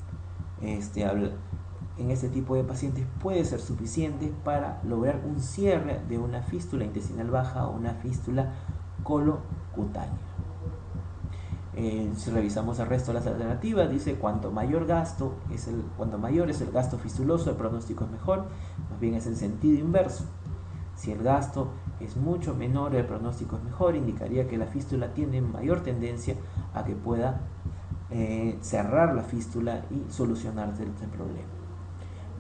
en este tipo de pacientes puede ser suficiente para lograr un cierre de una fístula intestinal baja o una fístula colocutánea. Si revisamos el resto de las alternativas, dice cuanto mayor es el gasto fistuloso, el pronóstico es mejor. Más bien es el sentido inverso. Si el gasto es mucho menor, el pronóstico es mejor, indicaría que la fístula tiene mayor tendencia a que pueda cerrar la fístula y solucionarse el problema.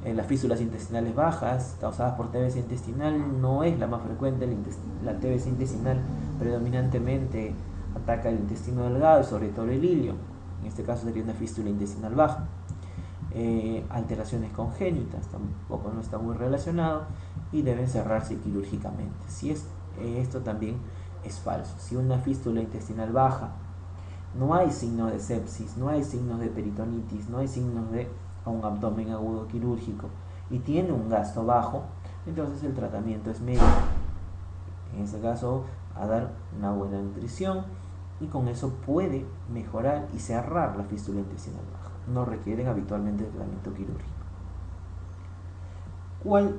Las fístulas intestinales bajas causadas por TBC intestinal no es la más frecuente. La TBC intestinal predominantemente ataca el intestino delgado y sobre todo el ilio. En este caso sería una fístula intestinal baja. Alteraciones congénitas tampoco no está muy relacionado y deben cerrarse quirúrgicamente. Esto también es falso. Si una fístula intestinal baja, no hay signo de sepsis, no hay signos de peritonitis, no hay signos de un abdomen agudo quirúrgico, y tiene un gasto bajo, entonces el tratamiento es médico. En ese caso, a dar una buena nutrición y con eso puede mejorar y cerrar la fístula intestinal baja. No requieren habitualmente tratamiento quirúrgico. ¿Cuál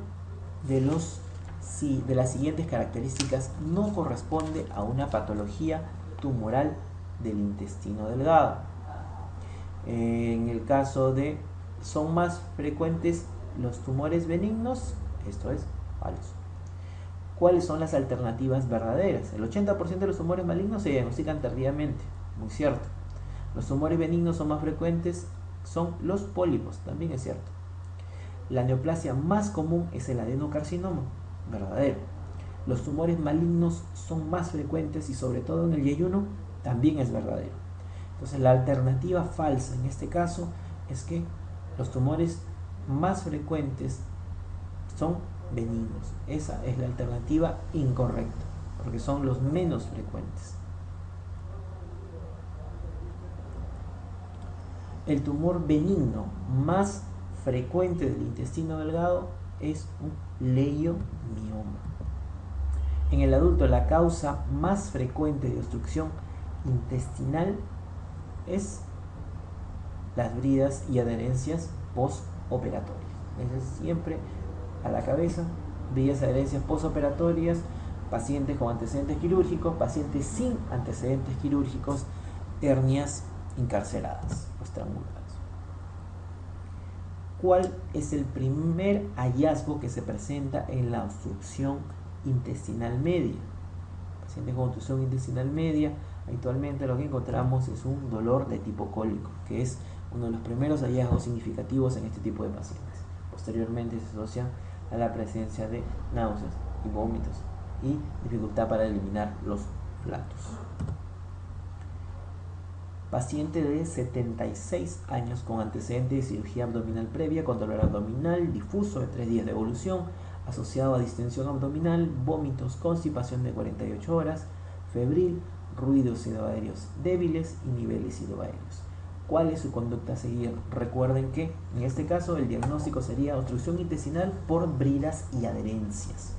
de las siguientes características no corresponde a una patología tumoral del intestino delgado? En el caso de, son más frecuentes los tumores benignos, esto es falso. ¿Cuáles son las alternativas verdaderas? El 80% de los tumores malignos se diagnostican tardíamente, muy cierto. Los tumores benignos son más frecuentes, son los pólipos, también es cierto. La neoplasia más común es el adenocarcinoma, verdadero. Los tumores malignos son más frecuentes y sobre todo en el yeyuno también es verdadero. Entonces la alternativa falsa en este caso es que los tumores más frecuentes son benignos. Esa es la alternativa incorrecta, porque son los menos frecuentes. El tumor benigno más frecuente del intestino delgado es un leiomioma. En el adulto, la causa más frecuente de obstrucción intestinal es las bridas y adherencias postoperatorias. Eso es siempre a la cabeza: bridas y adherencias postoperatorias, pacientes con antecedentes quirúrgicos, pacientes sin antecedentes quirúrgicos, hernias incarceradas o estranguladas. ¿Cuál es el primer hallazgo que se presenta en la obstrucción intestinal media? Pacientes con obstrucción intestinal media, habitualmente lo que encontramos es un dolor de tipo cólico, que es uno de los primeros hallazgos significativos en este tipo de pacientes. Posteriormente se asocia a la presencia de náuseas y vómitos y dificultad para eliminar los flatos. Paciente de 76 años con antecedente de cirugía abdominal previa, con dolor abdominal difuso de 3 días de evolución, asociado a distensión abdominal, vómitos, constipación de 48 horas, febril, ruidos sidoaéreos débiles y niveles sidoaéreos. ¿Cuál es su conducta a seguir? Recuerden que en este caso el diagnóstico sería obstrucción intestinal por bridas y adherencias.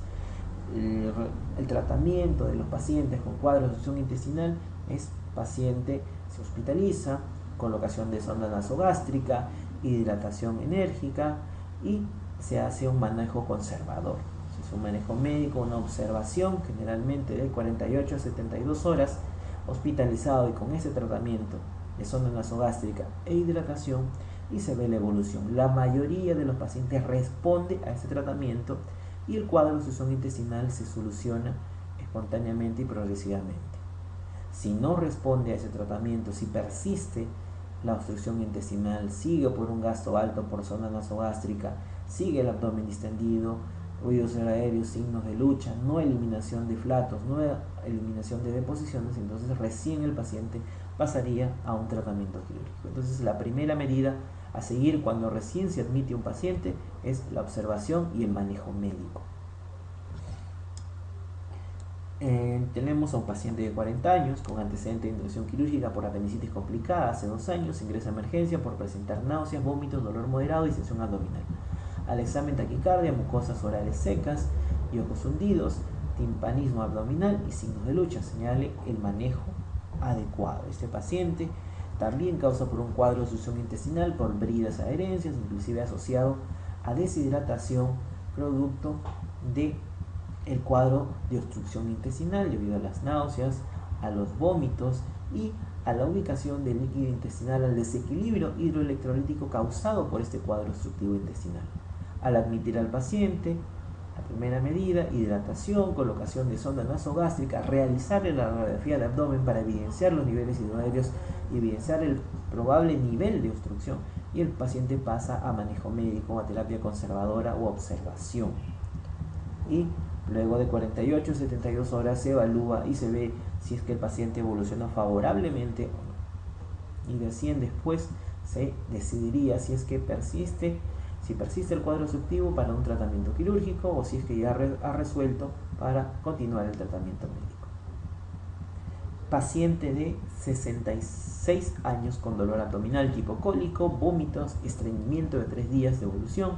El tratamiento de los pacientes con cuadros de obstrucción intestinal es: paciente se hospitaliza, colocación de sonda nasogástrica, hidratación enérgica y se hace un manejo conservador. Es un manejo médico, una observación generalmente de 48 a 72 horas, hospitalizado y con ese tratamiento de sonda nasogástrica e hidratación, y se ve la evolución. La mayoría de los pacientes responde a ese tratamiento y el cuadro de obstrucción intestinal se soluciona espontáneamente y progresivamente. Si no responde a ese tratamiento, si persiste la obstrucción intestinal, sigue por un gasto alto por sonda nasogástrica, sigue el abdomen distendido, ruidos aéreos, signos de lucha, no eliminación de flatos, no eliminación de deposiciones, entonces recién el paciente pasaría a un tratamiento quirúrgico. Entonces la primera medida a seguir cuando recién se admite un paciente es la observación y el manejo médico. Tenemos a un paciente de 40 años con antecedente de inducción quirúrgica por apendicitis complicada hace 2 años, ingresa a emergencia por presentar náuseas, vómitos, dolor moderado y distensión abdominal. Al examen, taquicardia, mucosas orales secas y ojos hundidos, timpanismo abdominal y signos de lucha. Señale el manejo adecuado. Este paciente también causa por un cuadro de obstrucción intestinal por bridas, adherencias, inclusive asociado a deshidratación producto de el cuadro de obstrucción intestinal debido a las náuseas, a los vómitos y a la ubicación del líquido intestinal, al desequilibrio hidroelectrolítico causado por este cuadro obstructivo intestinal. Al admitir al paciente, la primera medida: hidratación, colocación de sonda nasogástrica, realizarle la radiografía de abdomen para evidenciar los niveles sidoaéreos y evidenciar el probable nivel de obstrucción, y el paciente pasa a manejo médico, a terapia conservadora o observación. Y luego de 48 a 72 horas se evalúa y se ve si es que el paciente evoluciona favorablemente o no. Y recién después se decidiría si es que persiste el cuadro obstructivo para un tratamiento quirúrgico o si es que ya ha resuelto para continuar el tratamiento médico. Paciente de 66 años con dolor abdominal tipo cólico, vómitos, estreñimiento de 3 días de evolución,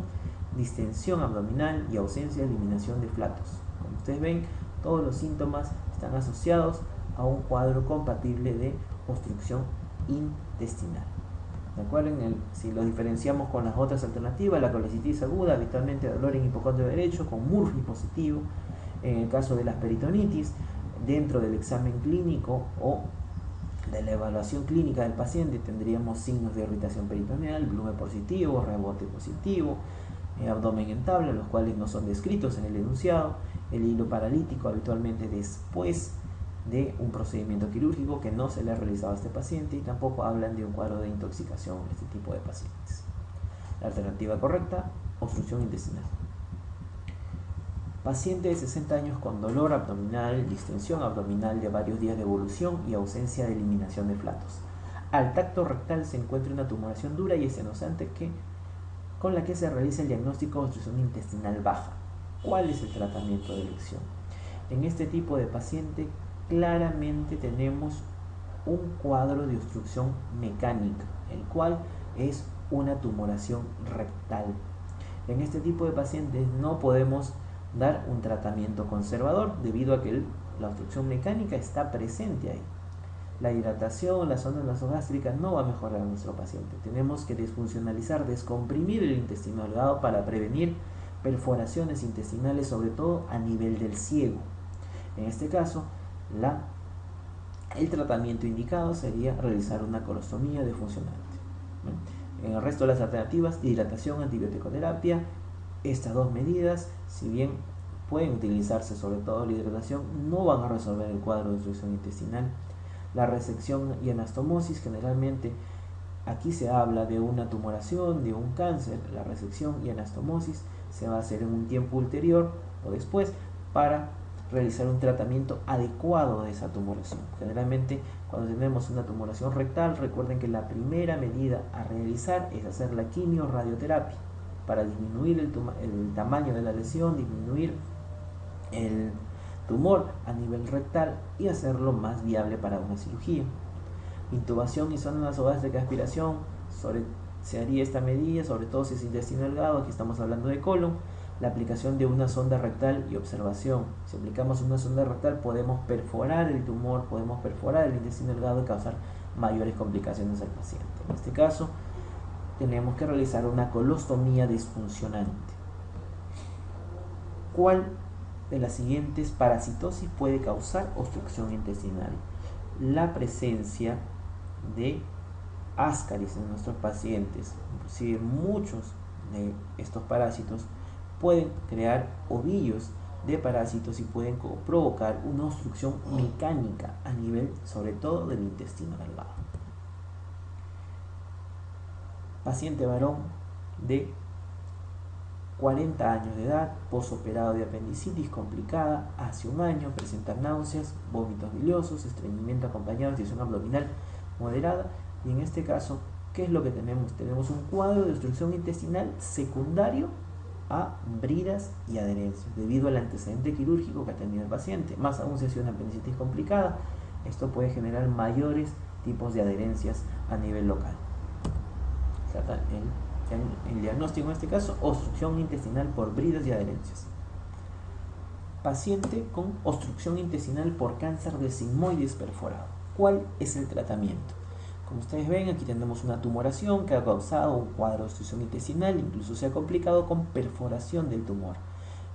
distensión abdominal y ausencia de eliminación de flatos. Como ustedes ven, todos los síntomas están asociados a un cuadro compatible de obstrucción intestinal. ¿De acuerdo? Si lo diferenciamos con las otras alternativas, la colecitis aguda, habitualmente dolor en hipocondrio derecho con Murphy positivo. En el caso de las peritonitis, dentro del examen clínico o de la evaluación clínica del paciente tendríamos signos de irritación peritoneal, blume positivo, rebote positivo, abdomen en tabla, los cuales no son descritos en el enunciado, el hilo paralítico habitualmente después de un procedimiento quirúrgico que no se le ha realizado a este paciente, y tampoco hablan de un cuadro de intoxicación en este tipo de pacientes. La alternativa correcta, obstrucción intestinal. Paciente de 60 años con dolor abdominal, distensión abdominal de varios días de evolución y ausencia de eliminación de flatos. Al tacto rectal se encuentra una tumoración dura y estenosante con la que se realiza el diagnóstico de obstrucción intestinal baja. ¿Cuál es el tratamiento de elección? En este tipo de paciente claramente tenemos un cuadro de obstrucción mecánica, el cual es una tumoración rectal. En este tipo de pacientes no podemos dar un tratamiento conservador debido a que la obstrucción mecánica está presente ahí. La hidratación, la sonda nasogástrica no va a mejorar a nuestro paciente. Tenemos que desfuncionalizar, descomprimir el intestino delgado para prevenir perforaciones intestinales, sobre todo a nivel del ciego. En este caso, el tratamiento indicado sería realizar una colostomía defuncionante. En el resto de las alternativas, hidratación, antibiótico-terapia, estas dos medidas, si bien pueden utilizarse, sobre todo la hidratación, no van a resolver el cuadro de obstrucción intestinal. La resección y anastomosis, generalmente aquí se habla de una tumoración, de un cáncer. La resección y anastomosis se va a hacer en un tiempo ulterior o después para realizar un tratamiento adecuado de esa tumoración. Generalmente cuando tenemos una tumoración rectal, recuerden que la primera medida a realizar es hacer la quimio-radioterapia para disminuir el tamaño de la lesión, disminuir el tumor a nivel rectal y hacerlo más viable para una cirugía. Intubación y sonda nasogástrica de aspiración, se haría esta medida, sobre todo si es intestino delgado, aquí estamos hablando de colon. La aplicación de una sonda rectal y observación. Si aplicamos una sonda rectal podemos perforar el tumor, podemos perforar el intestino delgado y causar mayores complicaciones al paciente. En este caso tenemos que realizar una colostomía disfuncionante. ¿Cuál de las siguientes parasitosis puede causar obstrucción intestinal? La presencia de Ascaris en nuestros pacientes, inclusive muchos de estos parásitos pueden crear ovillos de parásitos y pueden provocar una obstrucción mecánica a nivel, sobre todo, del intestino delgado. Paciente varón de 40 años de edad, posoperado de apendicitis complicada, hace un año, presenta náuseas, vómitos biliosos, estreñimiento acompañado de tensión abdominal moderada, y en este caso, ¿qué es lo que tenemos? Tenemos un cuadro de obstrucción intestinal secundario a bridas y adherencias, debido al antecedente quirúrgico que ha tenido el paciente. Más aún si ha sido una apendicitis complicada, esto puede generar mayores tipos de adherencias a nivel local. El diagnóstico en este caso, obstrucción intestinal por bridas y adherencias. Paciente con obstrucción intestinal por cáncer de sigmoides perforado. ¿Cuál es el tratamiento? Como ustedes ven, aquí tenemos una tumoración que ha causado un cuadro de obstrucción intestinal, incluso se ha complicado con perforación del tumor.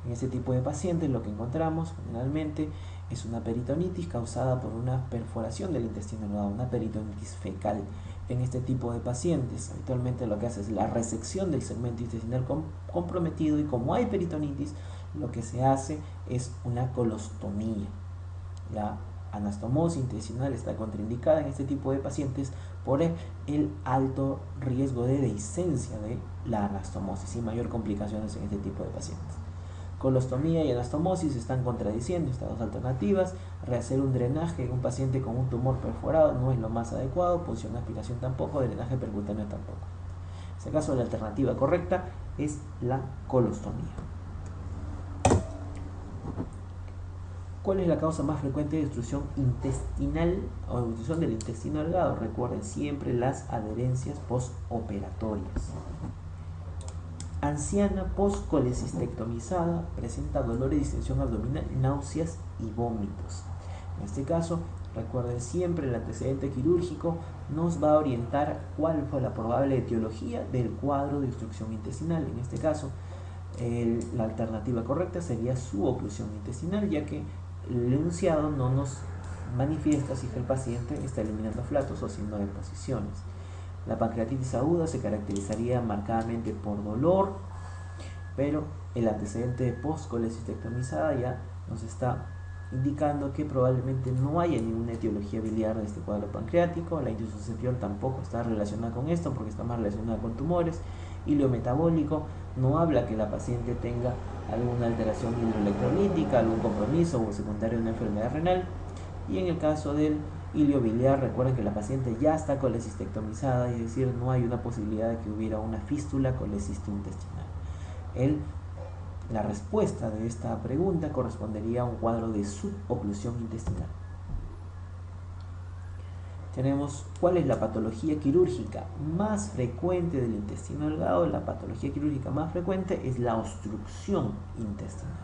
En este tipo de pacientes lo que encontramos generalmente es una peritonitis causada por una perforación del intestino delgado, una peritonitis fecal. En este tipo de pacientes habitualmente lo que hace es la resección del segmento intestinal comprometido, y como hay peritonitis, lo que se hace es una colostomía. La anastomosis intestinal está contraindicada en este tipo de pacientes por el alto riesgo de dehiscencia de la anastomosis y mayor complicaciones en este tipo de pacientes. Colostomía y anastomosis están contradiciendo estas dos alternativas. Rehacer un drenaje en un paciente con un tumor perforado no es lo más adecuado, posición de aspiración tampoco, drenaje percutáneo tampoco. En este caso, la alternativa correcta es la colostomía. ¿Cuál es la causa más frecuente de obstrucción intestinal o obstrucción del intestino delgado? Recuerden siempre las adherencias postoperatorias. Anciana post-colecistectomizada, presenta dolor y distensión abdominal, náuseas y vómitos. En este caso, recuerden siempre el antecedente quirúrgico nos va a orientar cuál fue la probable etiología del cuadro de obstrucción intestinal. En este caso, la alternativa correcta sería su oclusión intestinal, ya que el enunciado no nos manifiesta si el paciente está eliminando flatos o haciendo deposiciones. La pancreatitis aguda se caracterizaría marcadamente por dolor, pero el antecedente de post-colecistectomizada ya nos está indicando que probablemente no haya ninguna etiología biliar de este cuadro pancreático. La insuficiencia tampoco está relacionada con esto porque está más relacionada con tumores. Ilio metabólico no habla que la paciente tenga alguna alteración hidroelectrolítica, algún compromiso o secundario de una enfermedad renal. Y en el caso del ilio biliar, recuerden que la paciente ya está colecistectomizada, es decir, no hay una posibilidad de que hubiera una fístula colecistointestinal. La respuesta de esta pregunta correspondería a un cuadro de suboclusión intestinal. Tenemos cuál es la patología quirúrgica más frecuente del intestino delgado. La patología quirúrgica más frecuente es la obstrucción intestinal.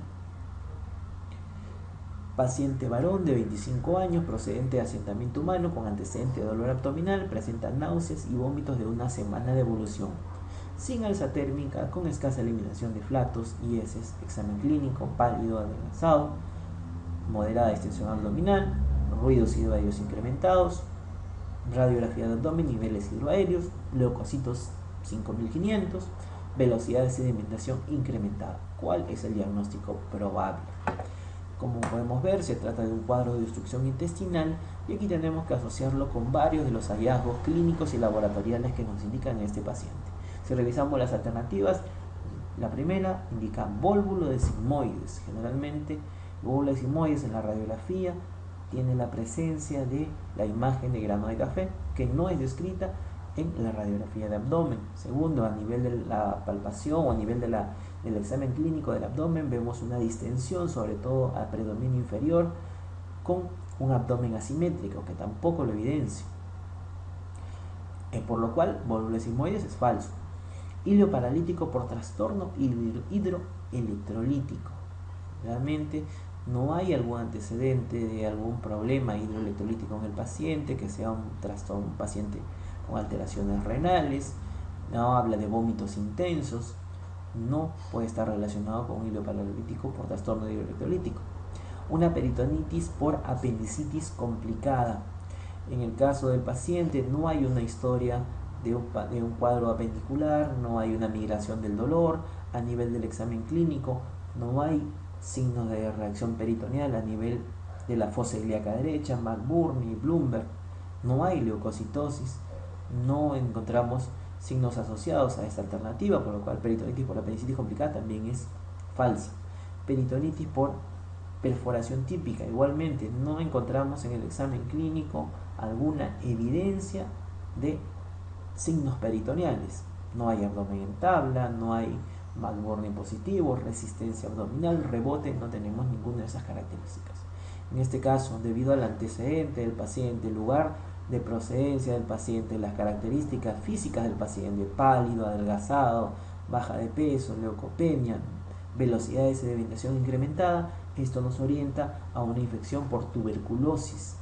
Paciente varón de 25 años, procedente de asentamiento humano, con antecedente de dolor abdominal, presenta náuseas y vómitos de una semana de evolución, sin alza térmica, con escasa eliminación de flatos y heces, examen clínico, pálido, adelgazado, moderada extensión abdominal, ruidos hidroaéreos incrementados, radiografía de abdomen, niveles hidroaéreos, leucocitos 5500, velocidad de sedimentación incrementada. ¿Cuál es el diagnóstico probable? Como podemos ver, se trata de un cuadro de obstrucción intestinal y aquí tenemos que asociarlo con varios de los hallazgos clínicos y laboratoriales que nos indican a este paciente. Si revisamos las alternativas, la primera indica vólvulo de sigmoides. Generalmente, el vólvulo de sigmoides en la radiografía tiene la presencia de la imagen de grano de café, que no es descrita en la radiografía de abdomen. Segundo, a nivel de la palpación o a nivel del examen clínico del abdomen, vemos una distensión, sobre todo al predominio inferior, con un abdomen asimétrico, que tampoco lo evidencia. Por lo cual, vólvulo de sigmoides es falso. Ilio paralítico por trastorno hidroelectrolítico. Realmente no hay algún antecedente de algún problema hidroelectrolítico en el paciente, que sea un trastorno, un paciente con alteraciones renales, no habla de vómitos intensos, no puede estar relacionado con un ilio paralítico por trastorno hidroelectrolítico. Una peritonitis por apendicitis complicada. En el caso del paciente no hay una historia de un cuadro apendicular, no hay una migración del dolor. A nivel del examen clínico no hay signos de reacción peritoneal a nivel de la fosa ilíaca derecha, McBurney, Bloomberg. No hay leucocitosis, no encontramos signos asociados a esta alternativa, por lo cual peritonitis por apendicitis complicada también es falsa. Peritonitis por perforación típica, igualmente no encontramos en el examen clínico alguna evidencia de signos peritoneales. No hay abdomen en tabla, no hay McBurney positivo, resistencia abdominal, rebote, no tenemos ninguna de esas características. En este caso, debido al antecedente del paciente, el lugar de procedencia del paciente, las características físicas del paciente, pálido, adelgazado, baja de peso, leucopenia, velocidad de sedimentación incrementada, esto nos orienta a una infección por tuberculosis.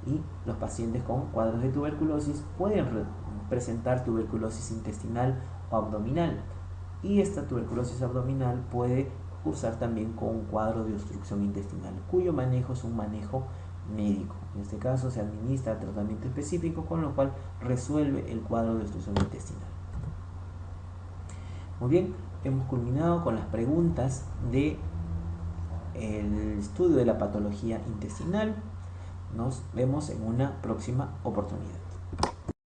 Y los pacientes con cuadros de tuberculosis pueden presentar tuberculosis intestinal o abdominal. Y esta tuberculosis abdominal puede cursar también con un cuadro de obstrucción intestinal, cuyo manejo es un manejo médico. En este caso se administra tratamiento específico, con lo cual resuelve el cuadro de obstrucción intestinal. Muy bien, hemos culminado con las preguntas del estudio de la patología intestinal. Nos vemos en una próxima oportunidad.